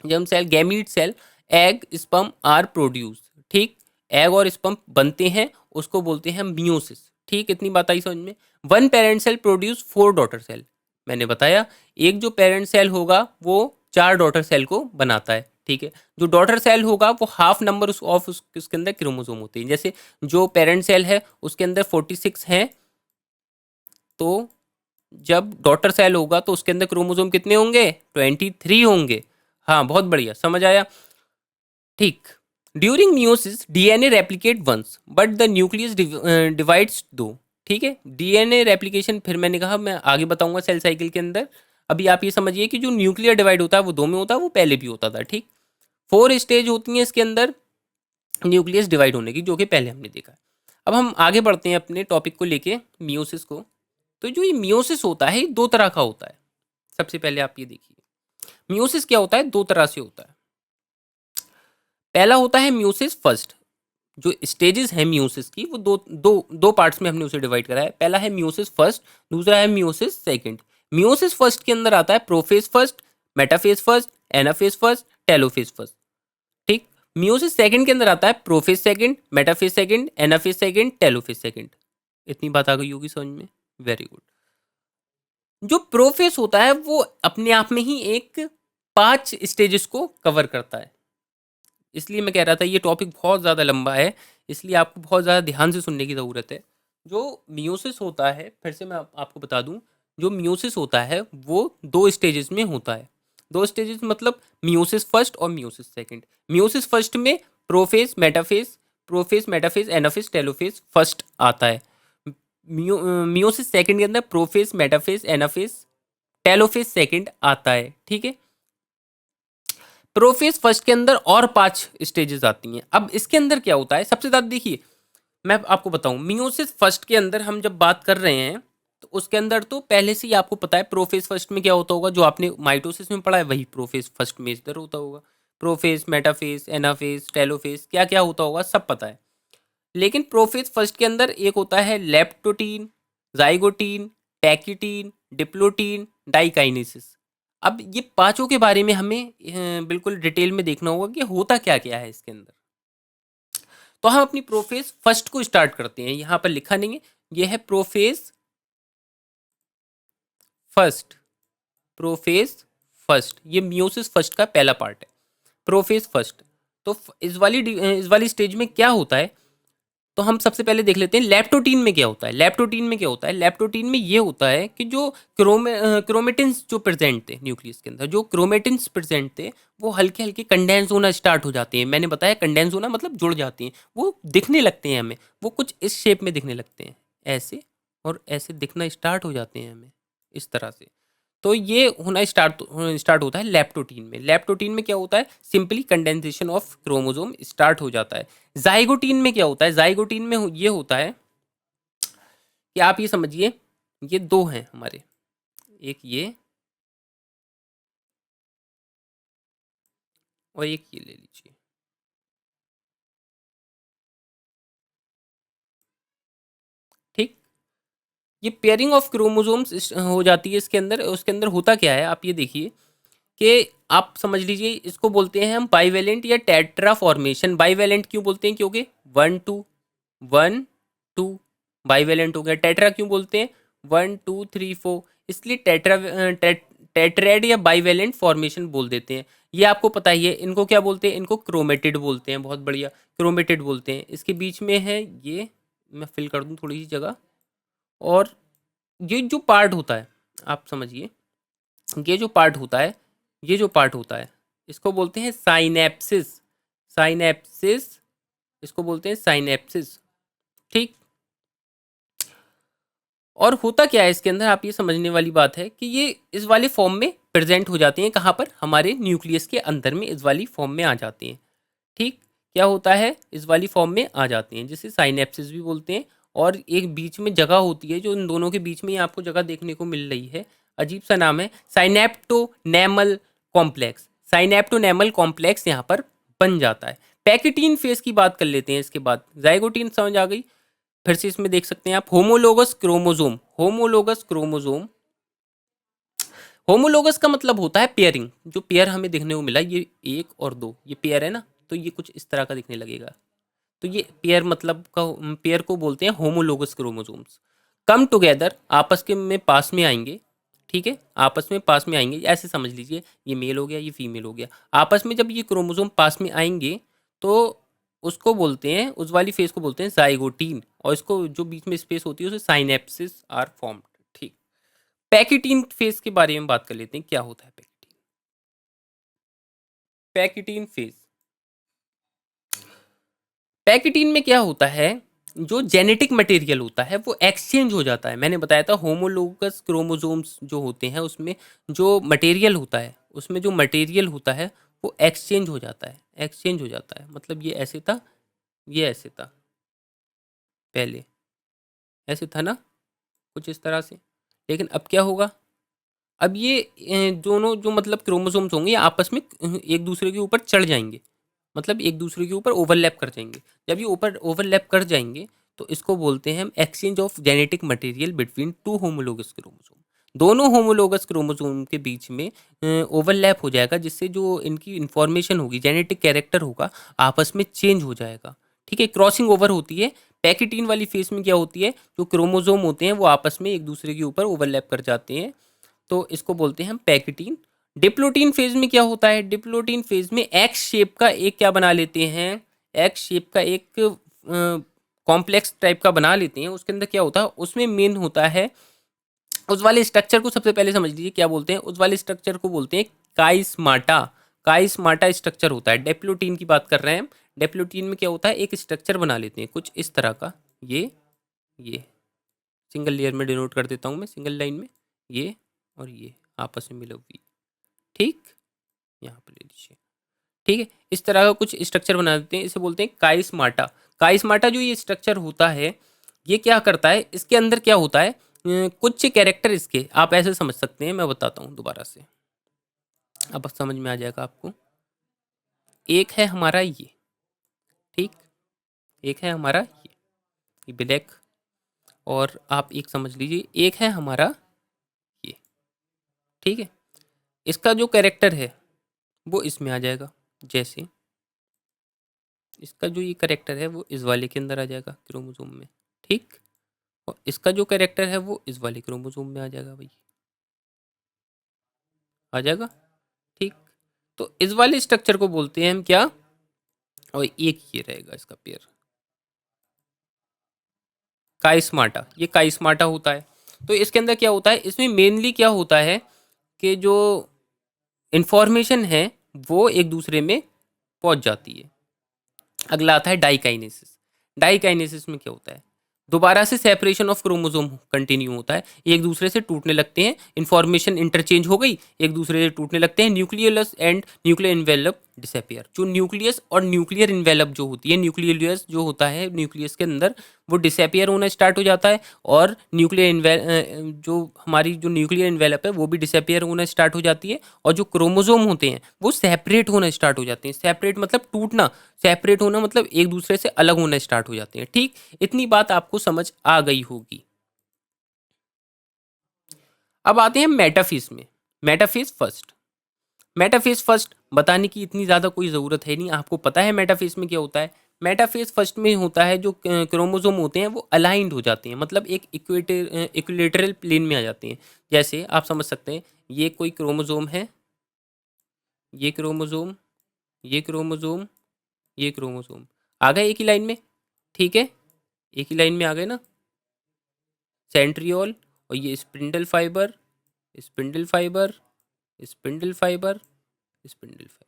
germ cell, gamete cell, egg sperm are produce, ठीक। एग और स्पर्म बनते हैं, उसको बोलते हैं म्यूसिस, ठीक। इतनी बात आई समझ में। One parent cell produce 4 daughter cell. मैंने बताया एक जो पेरेंट सेल होगा वो 4 डॉटर सेल को बनाता है, ठीक है। जो डॉटर सेल होगा वो हाफ नंबर ऑफ उसके अंदर क्रोमोसोम होते हैं। जैसे जो पेरेंट सेल है उसके अंदर 46 है, तो जब डॉटर सेल होगा तो उसके अंदर क्रोमोसोम कितने होंगे? 23 होंगे। हाँ, बहुत बढ़िया, समझ आया, ठीक। During meiosis DNA replicate once but the nucleus divides दो, ठीक है। डीएनए रेप्लिकेशन फिर मैंने कहा मैं आगे बताऊंगा सेल साइकिल के अंदर। अभी आप ये समझिए कि जो न्यूक्लियर डिवाइड होता है वो दो में होता है, वो पहले भी होता था, ठीक। 4 स्टेज होती हैं इसके अंदर न्यूक्लियस डिवाइड होने की, जो कि पहले हमने देखा है। अब हम आगे बढ़ते हैं अपने टॉपिक को लेके, मियोसिस को। तो जो ये मियोसिस होता है ये दो तरह का होता है। सबसे पहले आप ये देखिए, मियोसिस क्या होता है? दो तरह से होता है। पहला होता है म्यूसिस फर्स्ट। जो स्टेजेस हैं म्यूसिस की वो दो दो दो पार्ट्स में हमने उसे डिवाइड करा है। पहला है म्यूसिस फर्स्ट, दूसरा है म्यूसिस सेकंड। म्यूसिस फर्स्ट के अंदर आता है prophase first, metaphase first, anaphase first, telophase first, ठीक। म्यूसिस सेकंड के अंदर आता है prophase second, metaphase second, anaphase second, telophase second. इतनी बात आ गई होगी समझ में, वेरी गुड। जो प्रोफेज होता है वो अपने आप में ही एक 5 स्टेजेस को कवर करता है। इसलिए मैं कह रहा था ये टॉपिक बहुत ज़्यादा लंबा है, इसलिए आपको बहुत ज़्यादा ध्यान से सुनने की ज़रूरत है। जो मियोसिस होता है, फिर से मैं आपको बता दूं, जो मियोसिस होता है वो 2 स्टेजेस में होता है। 2 स्टेजेस मतलब मियोसिस फर्स्ट और मियोसिस सेकंड। मियोसिस फर्स्ट में prophase, metaphase, prophase, metaphase, anaphase, telophase first आता है। मियोसिस सेकंड के अंदर prophase, metaphase, anaphase, telophase second आता है, ठीक है। प्रोफेज फर्स्ट के अंदर और 5 स्टेजेस आती हैं। अब इसके अंदर क्या होता है? सबसे ज़्यादा देखिए, मैं आपको बताऊं, मियोसिस फर्स्ट के अंदर हम जब बात कर रहे हैं तो उसके अंदर तो पहले से ही आपको पता है प्रोफेज फर्स्ट में क्या होता होगा। जो आपने माइटोसिस में पढ़ा है वही प्रोफेज फर्स्ट में इधर होता होगा। प्रोफेज, मेटाफेज, एनाफेज, टेलोफेज क्या क्या होता होगा सब पता है। लेकिन प्रोफेज फर्स्ट के अंदर एक होता है लेप्टोटीन, जाइगोटीन, टैकिटीन, डिप्लोटीन, डाइकाइनेसिस। अब ये पांचों के बारे में हमें बिल्कुल डिटेल में देखना होगा कि होता क्या क्या है इसके अंदर। तो हम अपनी प्रोफेज फर्स्ट को स्टार्ट करते हैं। यहां पर लिखा नहीं है, ये है प्रोफेज फर्स्ट। प्रोफेज फर्स्ट ये मियोसिस फर्स्ट का पहला पार्ट है, प्रोफेज फर्स्ट। तो इस वाली स्टेज में क्या होता है? तो हम सबसे पहले देख लेते हैं लैप्टोटीन में क्या होता है। लैप्टोटीन में क्या होता है, लैप्टोटीन में ये होता है कि जो क्रोमेटिन्स जो प्रेजेंट थे न्यूक्लियस के अंदर, जो क्रोमेटिन्स प्रेजेंट थे वो हल्के हल्के कंडेंस होना स्टार्ट हो जाते हैं। मैंने बताया कंडेंस होना मतलब जुड़ जाती हैं, वो दिखने लगते हैं हमें, वो कुछ इस शेप में दिखने लगते हैं, ऐसे और ऐसे दिखना स्टार्ट हो जाते हैं हमें, इस तरह से। तो ये होना स्टार्ट होता है लैप्टोटीन में। लैप्टोटीन में क्या होता है, simply condensation of chromosome start हो जाता है। जाइगोटीन में क्या होता है, जाइगोटीन में ये होता है कि आप ये समझिए, ये दो हैं हमारे, एक ये और एक ये ले लीजिए, ठीक। ये पेयरिंग ऑफ क्रोमोसोम्स हो जाती है इसके अंदर। उसके अंदर होता क्या है, आप ये देखिए कि आप समझ लीजिए, इसको बोलते हैं हम बाईवेलेंट या टेट्रा फॉर्मेशन। बाईवेलेंट क्यों बोलते हैं, क्योंकि 1 2 1 2 बाईवेलेंट हो गया। टेट्रा क्यों बोलते हैं, 1 2 3 4, इसलिए टेट्रेड या बाईवेलेंट फॉर्मेशन बोल देते हैं। ये आपको पता ही है, इनको क्या बोलते हैं, इनको क्रोमेटिड बोलते हैं। बहुत बढ़िया, क्रोमेटिड बोलते हैं। इसके बीच में है ये, मैं फिल कर दूं थोड़ी सी जगह। और ये जो पार्ट होता है, आप समझिए, ये जो पार्ट होता है, ये जो पार्ट होता है, इसको बोलते हैं साइनेप्सिस। साइनेप्सिस, इसको बोलते हैं साइनेप्सिस, ठीक। और होता क्या है इसके अंदर, आप ये समझने वाली बात है कि ये इस वाले फॉर्म में प्रेजेंट हो जाती हैं। कहाँ पर, हमारे न्यूक्लियस के अंदर में इस वाली फॉर्म में आ जाती हैं, ठीक। क्या होता है, इस वाली फॉर्म में आ जाती हैं, जिसे साइनेप्सिस भी बोलते हैं। और एक बीच में जगह होती है, जो इन दोनों के बीच में ही आपको जगह देखने को मिल रही है, अजीब सा नाम है, साइनेप्टोनेमल कॉम्प्लेक्स। साइनेप्टोनेमल कॉम्प्लेक्स यहाँ पर बन जाता है। पैकेटीन फेज की बात कर लेते हैं इसके बाद। जाइगोटीन समझ आ गई। फिर से इसमें देख सकते हैं आप, homologous chromosome. Homologous chromosome, homologous का मतलब होता है पेयरिंग। जो पेयर हमें देखने को मिला, ये 1 और 2, ये पेयर है ना, तो ये कुछ इस तरह का दिखने लगेगा। तो ये पेयर मतलब का, पेयर को बोलते हैं होमोलोगस क्रोमोसोम्स। कम टुगेदर, आपस के में पास में आएंगे, ठीक है, आपस में पास में आएंगे। ऐसे समझ लीजिए, ये मेल हो गया, ये फीमेल हो गया। आपस में जब ये क्रोमोसोम पास में आएंगे, तो उसको बोलते हैं, उस वाली फेज को बोलते हैं जाइगोटीन। और इसको जो बीच में स्पेस होती है उसे साइनेप्सिस आर फॉर्म्ड, ठीक। पैकिटीन फेज के बारे में बात कर लेते हैं, क्या होता है पैकिटीन। पैकिटीन फेज, पैकेटीन में क्या होता है, जो जेनेटिक मटेरियल होता है वो एक्सचेंज हो जाता है। मैंने बताया था होमोलोगस क्रोमोसोम्स जो होते हैं, उसमें जो मटेरियल होता है, उसमें जो मटेरियल होता है वो एक्सचेंज हो जाता है। एक्सचेंज हो जाता है मतलब ये ऐसे था, ये ऐसे था पहले, ऐसे था ना, कुछ इस तरह से। लेकिन अब क्या होगा, अब ये दोनों जो मतलब क्रोमोसोम्स होंगे, ये आपस में एक दूसरे के ऊपर चढ़ जाएंगे, मतलब एक दूसरे के ऊपर ओवरलैप कर जाएंगे। जब ये ऊपर ओवरलैप कर जाएंगे, तो इसको बोलते हैं हम exchange of genetic material between two homologous chromosome. दोनों होमोलोगस क्रोमोसोम के बीच में ओवरलैप हो जाएगा, जिससे जो इनकी इंफॉर्मेशन होगी, जेनेटिक कैरेक्टर होगा, आपस में चेंज हो जाएगा, ठीक है। क्रॉसिंग ओवर होती है। पैकेटीन वाली फेज में क्या होती है, जो क्रोमोसोम होते हैं वो आपस में एक दूसरे के ऊपर ओवरलैप कर जाते हैं, तो इसको बोलते हैं हम पैकेटीन। डिप्लोटीन फेज में क्या होता है, डिप्लोटीन फेज में एक्स शेप का एक क्या बना लेते हैं, एक्स शेप का एक कॉम्प्लेक्स टाइप का बना लेते हैं। उसके अंदर क्या होता है, उसमें मेन होता है, उस वाले स्ट्रक्चर को सबसे पहले समझ लीजिए क्या बोलते हैं। उस वाले स्ट्रक्चर को बोलते हैं काइस्माटा। काइस्माटा स्ट्रक्चर होता है। डिप्लोटीन की बात कर रहे हैं हम। डिप्लोटीन में क्या होता है, एक स्ट्रक्चर बना लेते हैं कुछ इस तरह का, ये सिंगल लेयर में डिनोट कर देता हूँ मैं, सिंगल लाइन में, ये और ये आपस में मिले हुए, ठीक। यहाँ पे ले लीजिए, ठीक है। इस तरह का कुछ स्ट्रक्चर बना देते हैं, इसे बोलते हैं काइस्माटा। काइस्माटा जो ये स्ट्रक्चर होता है, ये क्या करता है, इसके अंदर क्या होता है, कुछ कैरेक्टर इसके आप ऐसे समझ सकते हैं। मैं बताता हूँ दोबारा से, अब समझ में आ जाएगा आपको। एक है हमारा ये, ठीक, एक है हमारा ये ब्लैक। और आप एक समझ लीजिए, एक है हमारा ये, ठीक है। इसका जो कैरेक्टर है वो इसमें आ जाएगा। जैसे इसका जो ये कैरेक्टर है वो इस वाले के अंदर आ जाएगा, क्रोमोसोम में, ठीक। और इसका जो कैरेक्टर है वो इस वाले क्रोमोसोम में आ जाएगा भाई, आ जाएगा, ठीक। तो इस वाले स्ट्रक्चर को बोलते हैं हम क्या, और एक ये रहेगा इसका पेयर, काइस्माटा, ये काइस्माटा होता है। तो इसके अंदर क्या होता है, इसमें मेनली क्या होता है कि जो इन्फॉर्मेशन है वो एक दूसरे में पहुंच जाती है। अगला आता है डाइकाइनेसिस। डाइकाइनेसिस में क्या होता है, दोबारा से सेपरेशन ऑफ क्रोमोसोम कंटिन्यू होता है, एक दूसरे से टूटने लगते हैं, इंफॉर्मेशन इंटरचेंज हो गई, एक दूसरे से टूटने लगते हैं, nucleus and nuclear envelope disappear. जो न्यूक्लियस और न्यूक्लियर इन्वेलप जो होती है, न्यूक्लियस जो होता है न्यूक्लियस के अंदर, वो डिसअपियर होना स्टार्ट हो जाता है, और जो हमारी जो न्यूक्लियर इन्वेलप है वो भी डिसअपियर होना स्टार्ट हो जाती है, और जो क्रोमोसोम होते हैं वो सेपरेट होना स्टार्ट हो जाते हैं। सेपरेट मतलब टूटना, सेपरेट होना मतलब एक दूसरे से अलग होना स्टार्ट हो जाते हैं। ठीक, इतनी बात आपको समझ आ गई होगी। अब आते हैं मेटाफेज में। मेटाफेज फर्स्ट, मेटाफेज फर्स्ट बताने की इतनी ज़्यादा कोई ज़रूरत है नहीं, आपको पता है मेटाफेज में क्या होता है। मेटाफेज फर्स्ट में होता है जो क्रोमोसोम होते हैं वो अलाइंड हो जाते हैं, मतलब एक इक्वेटोरियल प्लेन में आ जाते हैं। जैसे आप समझ सकते हैं, ये कोई क्रोमोसोम है, ये क्रोमोसोम, ये क्रोमोसोम, ये क्रोमोसोम आ गए एक ही लाइन में। ठीक है, एक ही लाइन में आ गए ना, सेंट्रियोल, और ये spindle fibre, spindle fibre, spindle fibre, spindle fibre.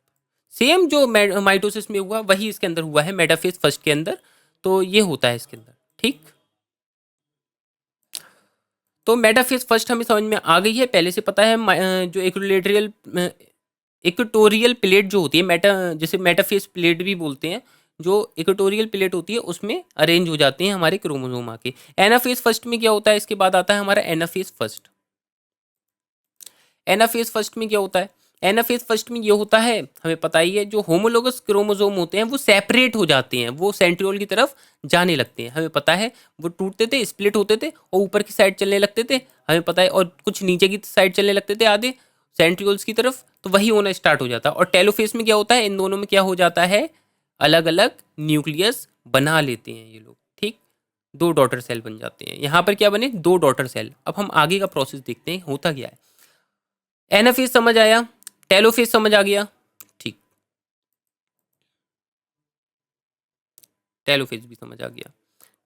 Same जो माइटोसिस में हुआ वही इसके अंदर हुआ है मेटाफेज फर्स्ट के अंदर। तो ये होता है इसके अंदर। ठीक, तो मेटाफेज फर्स्ट हमें समझ में आ गई है, पहले से पता है। जो इक्वेटोरियल प्लेट जो होती है, जैसे मेटाफेज प्लेट भी बोलते हैं, जो इक्वेटोरियल प्लेट होती है उसमें अरेंज हो जाते हैं हमारे क्रोमोसोम आके। एनाफेज फर्स्ट में क्या होता है, इसके बाद आता है हमारा एनाफेज फर्स्ट। एनाफेज फर्स्ट में क्या होता है, एनाफेज फर्स्ट में ये होता है, हमें पता ही है, जो होमोलोगस क्रोमोसोम होते हैं वो सेपरेट हो जाते हैं, वो सेंट्रियोल की तरफ जाने लगते हैं, हमें पता है। वो टूटते थे, स्प्लिट होते थे, और ऊपर की साइड चलने लगते थे, हमें पता है, और कुछ नीचे की साइड चलने लगते थे आधे सेंट्रियोल्स की तरफ, तो वही होना स्टार्ट हो जाता है। और टेलोफेज में क्या होता है, इन दोनों में क्या हो जाता है, अलग अलग न्यूक्लियस बना लेते हैं ये लोग। ठीक, दो डॉटर सेल बन जाते हैं, यहाँ पर क्या बने, दो डॉटर सेल। अब हम आगे का प्रोसेस देखते हैं होता क्या है। एनाफेज समझ आया, टेलोफेज समझ आ गया। ठीक, टेलोफेज भी समझ आ गया।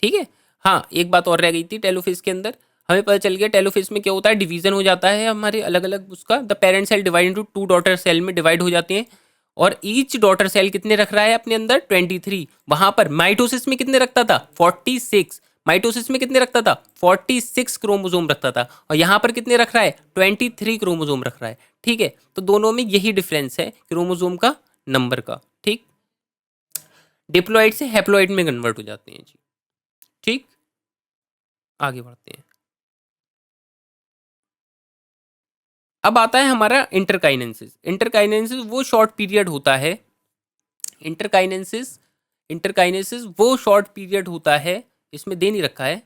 ठीक है, हाँ एक बात और रह गई थी टेलोफेज के अंदर, हमें पता चल गया टेलोफेज में क्या होता है, डिवीजन हो जाता है हमारे अलग अलग उसका। The parent cell divide into two daughter cell में डिवाइड हो जाते हैं, और ईच डॉटर सेल कितने रख रहा है अपने अंदर, 23। वहां पर माइटोसिस में कितने रखता था, 46। माइटोसिस में कितने रखता था, 46 क्रोमोसोम रखता था, और यहाँ पर कितने रख रहा है, 23 क्रोमोसोम रख रहा है। ठीक है, तो दोनों में यही डिफरेंस है क्रोमोसोम का नंबर का। ठीक, डिप्लॉइड से हैप्लॉइड में कन्वर्ट हो जाते हैं जी। ठीक, आगे बढ़ते हैं। अब आता है हमारा इंटरकाइनेंसिस। इंटरकाइनेंसिस वो शॉर्ट पीरियड होता है, इंटरकाइनेंसिस, इंटरकाइनेसिस वो शॉर्ट पीरियड होता है, इसमें दे नहीं रखा है।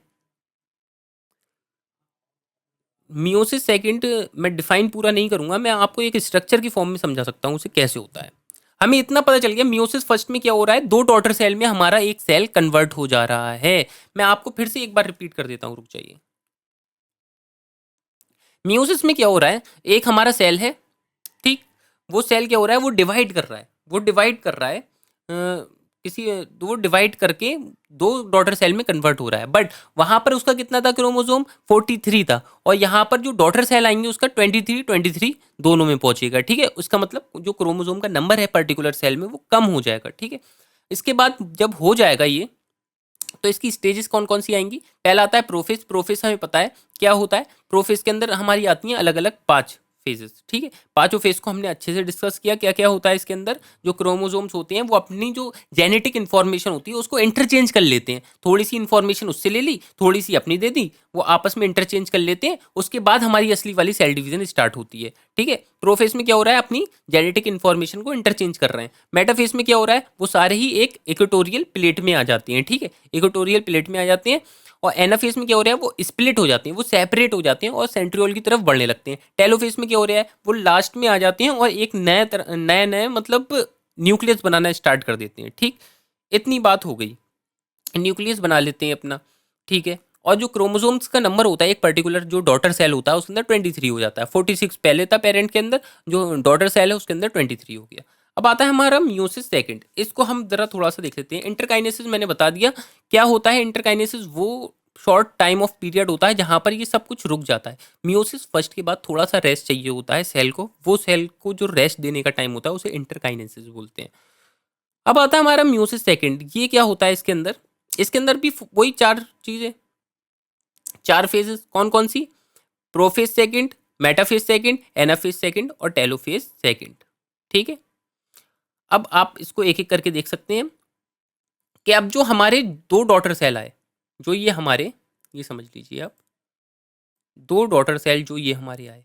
मियोसिस सेकंड मैं डिफाइन पूरा नहीं करूंगा, मैं आपको एक स्ट्रक्चर की फॉर्म में समझा सकता हूँ उसे कैसे होता है। हमें इतना पता चल गया मियोसिस फर्स्ट में क्या हो रहा है, दो डॉटर सेल में हमारा एक सेल कन्वर्ट हो जा रहा है। मैं आपको फिर से एक बार रिपीट कर देता हूँ, रुक जाइए। मियोसिस में क्या हो रहा है, एक हमारा सेल है, ठीक, वो सेल क्या हो रहा है, वो डिवाइड कर रहा है, वो डिवाइड कर रहा है, किसी वो डिवाइड करके दो डॉटर सेल में कन्वर्ट हो रहा है। बट वहां पर उसका कितना था क्रोमोसोम, 43 था, और यहाँ पर जो डॉटर सेल आएंगे उसका 23 दोनों में पहुंचेगा। ठीक है, उसका मतलब जो क्रोमोसोम का नंबर है पर्टिकुलर सेल में वो कम हो जाएगा। ठीक है, इसके बाद जब हो जाएगा ये, तो इसकी स्टेजेस कौन कौन सी आएंगी। पहला आता है प्रोफेज। प्रोफेज हमें पता है क्या होता है, प्रोफेज के अंदर हमारी आती हैं अलग अलग 5 फेजेस। ठीक है, पांचों फेज को हमने अच्छे से डिस्कस किया, क्या क्या होता है इसके अंदर। जो क्रोमोसोम्स होते हैं वो अपनी जो जेनेटिक इन्फॉर्मेशन होती है उसको इंटरचेंज कर लेते हैं, थोड़ी सी इन्फॉर्मेशन उससे ले ली, थोड़ी सी अपनी दे दी, वो आपस में इंटरचेंज कर लेते हैं, उसके बाद हमारी असली वाली सेल डिवीजन स्टार्ट होती है। ठीक है, प्रोफेज में क्या हो रहा है, अपनी जेनेटिक इन्फॉर्मेशन को इंटरचेंज कर रहे हैं। मेटाफेज में क्या हो रहा है, वो सारे ही एक इक्वेटोरियल प्लेट में आ जाते हैं। ठीक है, इक्वेटोरियल प्लेट में आ जाते हैं। और एनाफेज में क्या हो रहा है, वो स्प्लिट हो जाते हैं, वो सेपरेट हो जाते हैं और सेंट्रियोल की तरफ बढ़ने लगते हैं। टेलोफेज में क्या हो रहा है, वो लास्ट में आ जाते हैं और एक नए नए मतलब न्यूक्लियस बनाना स्टार्ट कर देते हैं। ठीक, इतनी बात हो गई, न्यूक्लियस बना लेते हैं अपना। ठीक है, और जो क्रोमोसोम्स का नंबर होता है एक पर्टिकुलर जो डॉटर सेल होता है उसके अंदर 23 हो जाता है। 46 पहले था पेरेंट के अंदर, जो डॉटर सेल है उसके अंदर 23 हो गया। अब आता है हमारा मियोसिस सेकंड, इसको हम जरा थोड़ा सा देख लेते हैं। इंटरकाइनेसिस मैंने बता दिया क्या होता है। इंटरकाइनेसिस वो शॉर्ट टाइम ऑफ पीरियड होता है जहाँ पर ये सब कुछ रुक जाता है। मियोसिस फर्स्ट के बाद थोड़ा सा रेस्ट चाहिए होता है सेल को, वो सेल को जो रेस्ट देने का टाइम होता है उसे इंटरकाइनेसिस बोलते हैं। अब आता है हमारा मियोसिस सेकंड, ये क्या होता है इसके अंदर? इसके अंदर भी वही चार चीजें, चार फेजेस कौन कौन सी? Prophase second, metaphase second, anaphase second और टेलोफेज सेकंड। ठीक है, अब आप इसको एक एक करके देख सकते हैं कि अब जो हमारे दो डॉटर सेल आए, जो ये हमारे, ये समझ लीजिए आप, दो डॉटर सेल जो ये हमारे आए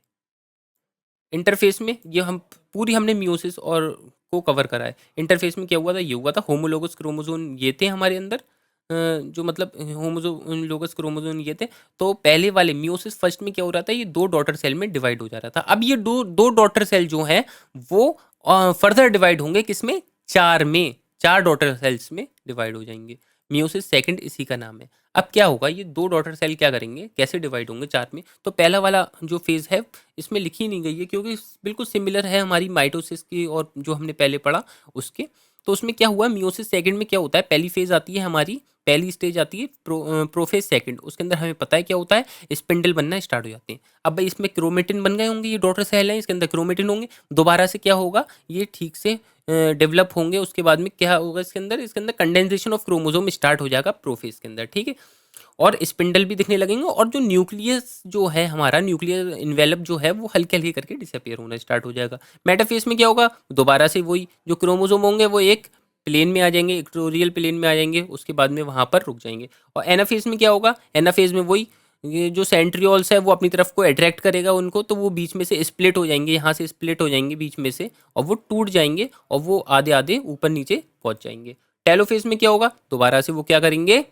इंटरफेस में, ये हम पूरी हमने मियोसिस और को कवर करा है। इंटरफेस में क्या हुआ था? ये हुआ था होमोलोगस क्रोमोसोम ये थे हमारे अंदर, जो मतलब होमोलोगस क्रोमोसोम ये थे। तो पहले वाले मियोसिस फर्स्ट में क्या हो रहा था? ये दो डॉटर सेल में डिवाइड हो जा रहा था। अब ये दो दो डॉटर सेल जो हैं वो फर्दर डिवाइड होंगे किसमें? चार में, चार डॉटर सेल्स में डिवाइड हो जाएंगे। मियोसिस सेकंड इसी का नाम है। अब क्या होगा? ये दो डॉटर सेल क्या करेंगे, कैसे डिवाइड होंगे चार में? तो पहला वाला जो फेज है इसमें लिखी नहीं गई है क्योंकि बिल्कुल सिमिलर है हमारी माइटोसिस की और जो हमने पहले पढ़ा उसके। तो उसमें क्या हुआ? मियोसिस सेकंड में क्या होता है? पहली फेज आती है हमारी, पहली स्टेज आती है प्रोफेज सेकंड। उसके अंदर हमें पता है क्या होता है? स्पिंडल बनना स्टार्ट हो जाते हैं। अब भाई इसमें क्रोमेटिन बन गए होंगे, ये डॉटर सेल है इसके अंदर क्रोमेटिन होंगे, दोबारा से क्या होगा? ये ठीक से डेवलप होंगे। उसके बाद में क्या होगा इसके अंदर कंडेंसेशन ऑफ क्रोमोसोम स्टार्ट हो जाएगा प्रोफेज के अंदर। ठीक है, और स्पिंडल भी दिखने लगेंगे और जो न्यूक्लियस जो है हमारा, न्यूक्लियर इन्वेलप जो है वो हल्के हल्के करके डिसअपियर होना स्टार्ट हो जाएगा। मेटाफेज में क्या होगा? दोबारा से वही जो क्रोमोसोम होंगे वो एक प्लेन में आ जाएंगे, इक्वेटोरियल प्लेन में आ जाएंगे, उसके बाद में वहाँ पर रुक जाएंगे। और एनाफेज में क्या होगा? एनाफेज में वही, ये जो सेंट्रियोल्स है वो अपनी तरफ को अट्रैक्ट करेगा उनको, तो वो बीच में से स्प्लिट हो जाएंगे, यहाँ से स्प्लिट हो जाएंगे बीच में से, और वो टूट जाएंगे और वो आधे आधे ऊपर नीचे पहुंच जाएंगे। टेलोफेज में क्या होगा? दोबारा से वो क्या करेंगे?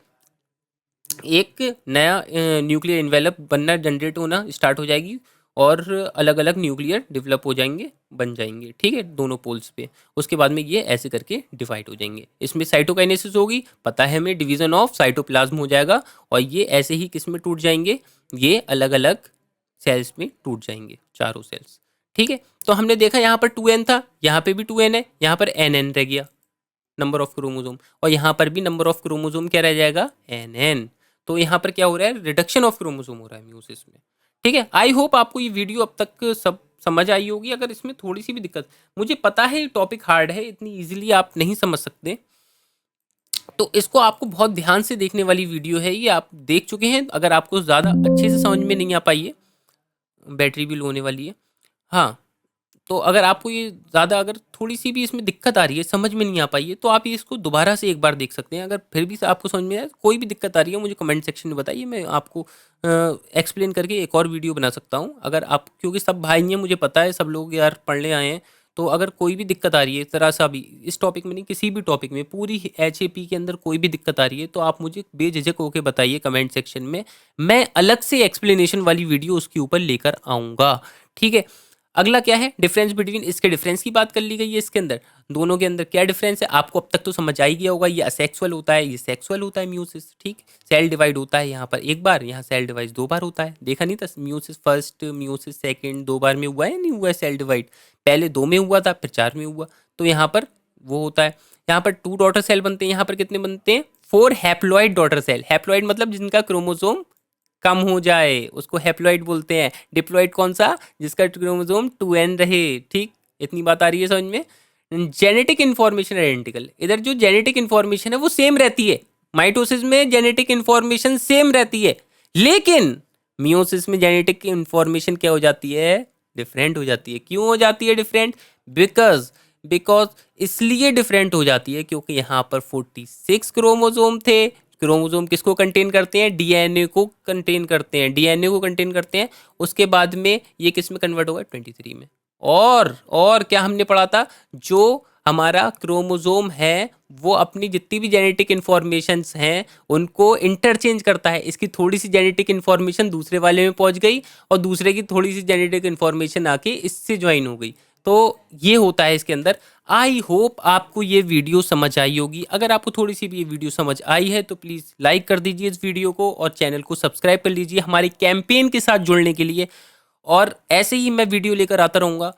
एक नया न्यूक्लियर इन्वेलप बनना, जनरेट होना स्टार्ट हो जाएगी और अलग अलग न्यूक्लियर डेवलप हो जाएंगे, बन जाएंगे। ठीक है, दोनों पोल्स पे। उसके बाद में ये ऐसे करके डिवाइड हो जाएंगे। इसमें साइटोकाइनेसिस होगी, पता है हमें, डिवीजन ऑफ साइटोप्लाज्म हो जाएगा और ये ऐसे ही किस में टूट जाएंगे? ये अलग अलग सेल्स में टूट जाएंगे, चारों सेल्स। ठीक है, तो हमने देखा यहाँ पर 2n था, यहाँ पे भी 2n है, यहाँ पर nn रह गया, नंबर ऑफ क्रोमोसोम, और यहाँ पर भी नंबर ऑफ क्रोमोसोम क्या रह जाएगा? nn। तो यहाँ पर क्या हो रहा है? रिडक्शन ऑफ क्रोमोसोम हो रहा है म्यूसिस में। ठीक है, आई होप आपको ये वीडियो अब तक सब समझ आई होगी। अगर इसमें थोड़ी सी भी दिक्कत, मुझे पता है टॉपिक हार्ड है, इतनी इजीली आप नहीं समझ सकते, तो इसको आपको बहुत ध्यान से देखने वाली वीडियो है ये, आप देख चुके हैं। अगर आपको ज़्यादा अच्छे से समझ में नहीं आ पाई है, बैटरी भी लो होने वाली है, हाँ, तो अगर आपको ये ज़्यादा, अगर थोड़ी सी भी इसमें दिक्कत आ रही है, समझ में नहीं आ पाई है, तो आप ये इसको दोबारा से एक बार देख सकते हैं। अगर फिर भी आपको समझ में आए, कोई भी दिक्कत आ रही है, मुझे कमेंट सेक्शन में बताइए, मैं आपको एक्सप्लेन करके एक और वीडियो बना सकता हूँ। अगर आप, क्योंकि सब भाई हैं, मुझे पता है सब लोग यार पढ़ने आए हैं, तो अगर कोई भी दिक्कत आ रही है ज़रा सा भी, इस टॉपिक में नहीं, किसी भी टॉपिक में, पूरी HAP के अंदर कोई भी दिक्कत आ रही है, तो आप मुझे बेझिझक होकर बताइए कमेंट सेक्शन में, मैं अलग से एक्सप्लेनेशन वाली वीडियो उसके ऊपर लेकर आऊँगा। ठीक है, अगला क्या है? डिफरेंस बिटवीन, इसके डिफरेंस की बात कर ली गई है। इसके अंदर, दोनों के अंदर क्या डिफरेंस है आपको अब तक तो समझ आ ही गया होगा। ये असेक्सुअल होता है, ये सेक्सुअल होता है म्यूसिस। ठीक, सेल डिवाइड होता है यहाँ पर एक बार, यहाँ सेल डिवाइड दो बार होता है। देखा नहीं था? म्यूसिस फर्स्ट, म्यूसिस सेकंड, दो बार में हुआ है नहीं हुआ है सेल डिवाइड? पहले दो में हुआ था, फिर चार में हुआ। तो यहाँ पर वो होता है। यहाँ पर 2 डॉटर सेल बनते हैं, यहाँ पर कितने बनते हैं? 4 हैप्लॉइड डॉटर सेल। हैप्लॉइड मतलब जिनका क्रोमोसोम कम हो जाए उसको हैप्लॉइड बोलते हैं। डिप्लॉइड कौन सा? जिसका क्रोमोसोम 2n रहे। ठीक, इतनी बात आ रही है समझ में? जेनेटिक इन्फॉर्मेशन आइडेंटिकल, इधर जो जेनेटिक इन्फॉर्मेशन है वो सेम रहती है। माइटोसिस में जेनेटिक इन्फॉर्मेशन सेम रहती है, लेकिन मियोसिस में जेनेटिक इन्फॉर्मेशन क्या हो जाती है? डिफरेंट हो जाती है। क्यों हो जाती है डिफरेंट? बिकॉज बिकॉज इसलिए डिफरेंट हो जाती है क्योंकि यहाँ पर 46 क्रोमोसोम थे। क्रोमोसोम किसको कंटेन करते हैं? डीएनए को कंटेन करते हैं, डीएनए को कंटेन करते हैं। उसके बाद में ये किस में कन्वर्ट होगा? 23 में। और क्या हमने पढ़ा था? जो हमारा क्रोमोसोम है वो अपनी जितनी भी जेनेटिक इन्फॉर्मेशंस हैं उनको इंटरचेंज करता है। इसकी थोड़ी सी जेनेटिक इन्फॉर्मेशन दूसरे वाले में पहुंच गई और दूसरे की थोड़ी सी जेनेटिक इन्फॉर्मेशन आके इससे ज्वाइन हो गई। तो ये होता है इसके अंदर। आई होप आपको ये वीडियो समझ आई होगी। अगर आपको थोड़ी सी भी ये वीडियो समझ आई है तो प्लीज़ लाइक कर दीजिए इस वीडियो को और चैनल को सब्सक्राइब कर लीजिए हमारे कैंपेन के साथ जुड़ने के लिए। और ऐसे ही मैं वीडियो लेकर आता रहूँगा।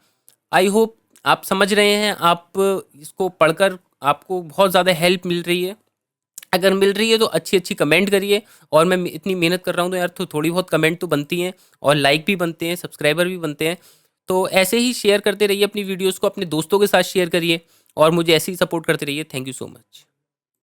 आई होप आप समझ रहे हैं, आप इसको पढ़कर आपको बहुत ज़्यादा हेल्प मिल रही है। अगर मिल रही है तो अच्छी-अच्छी कमेंट करिए, और मैं इतनी मेहनत कर रहा हूँ तो यार तो थोड़ी बहुत कमेंट तो बनती हैं, और लाइक भी बनते हैं, सब्सक्राइबर भी बनते हैं। तो ऐसे ही शेयर करते रहिए अपनी वीडियोज़ को, अपने दोस्तों के साथ शेयर करिए, और मुझे ऐसे ही सपोर्ट करते रहिए। Thank you so much.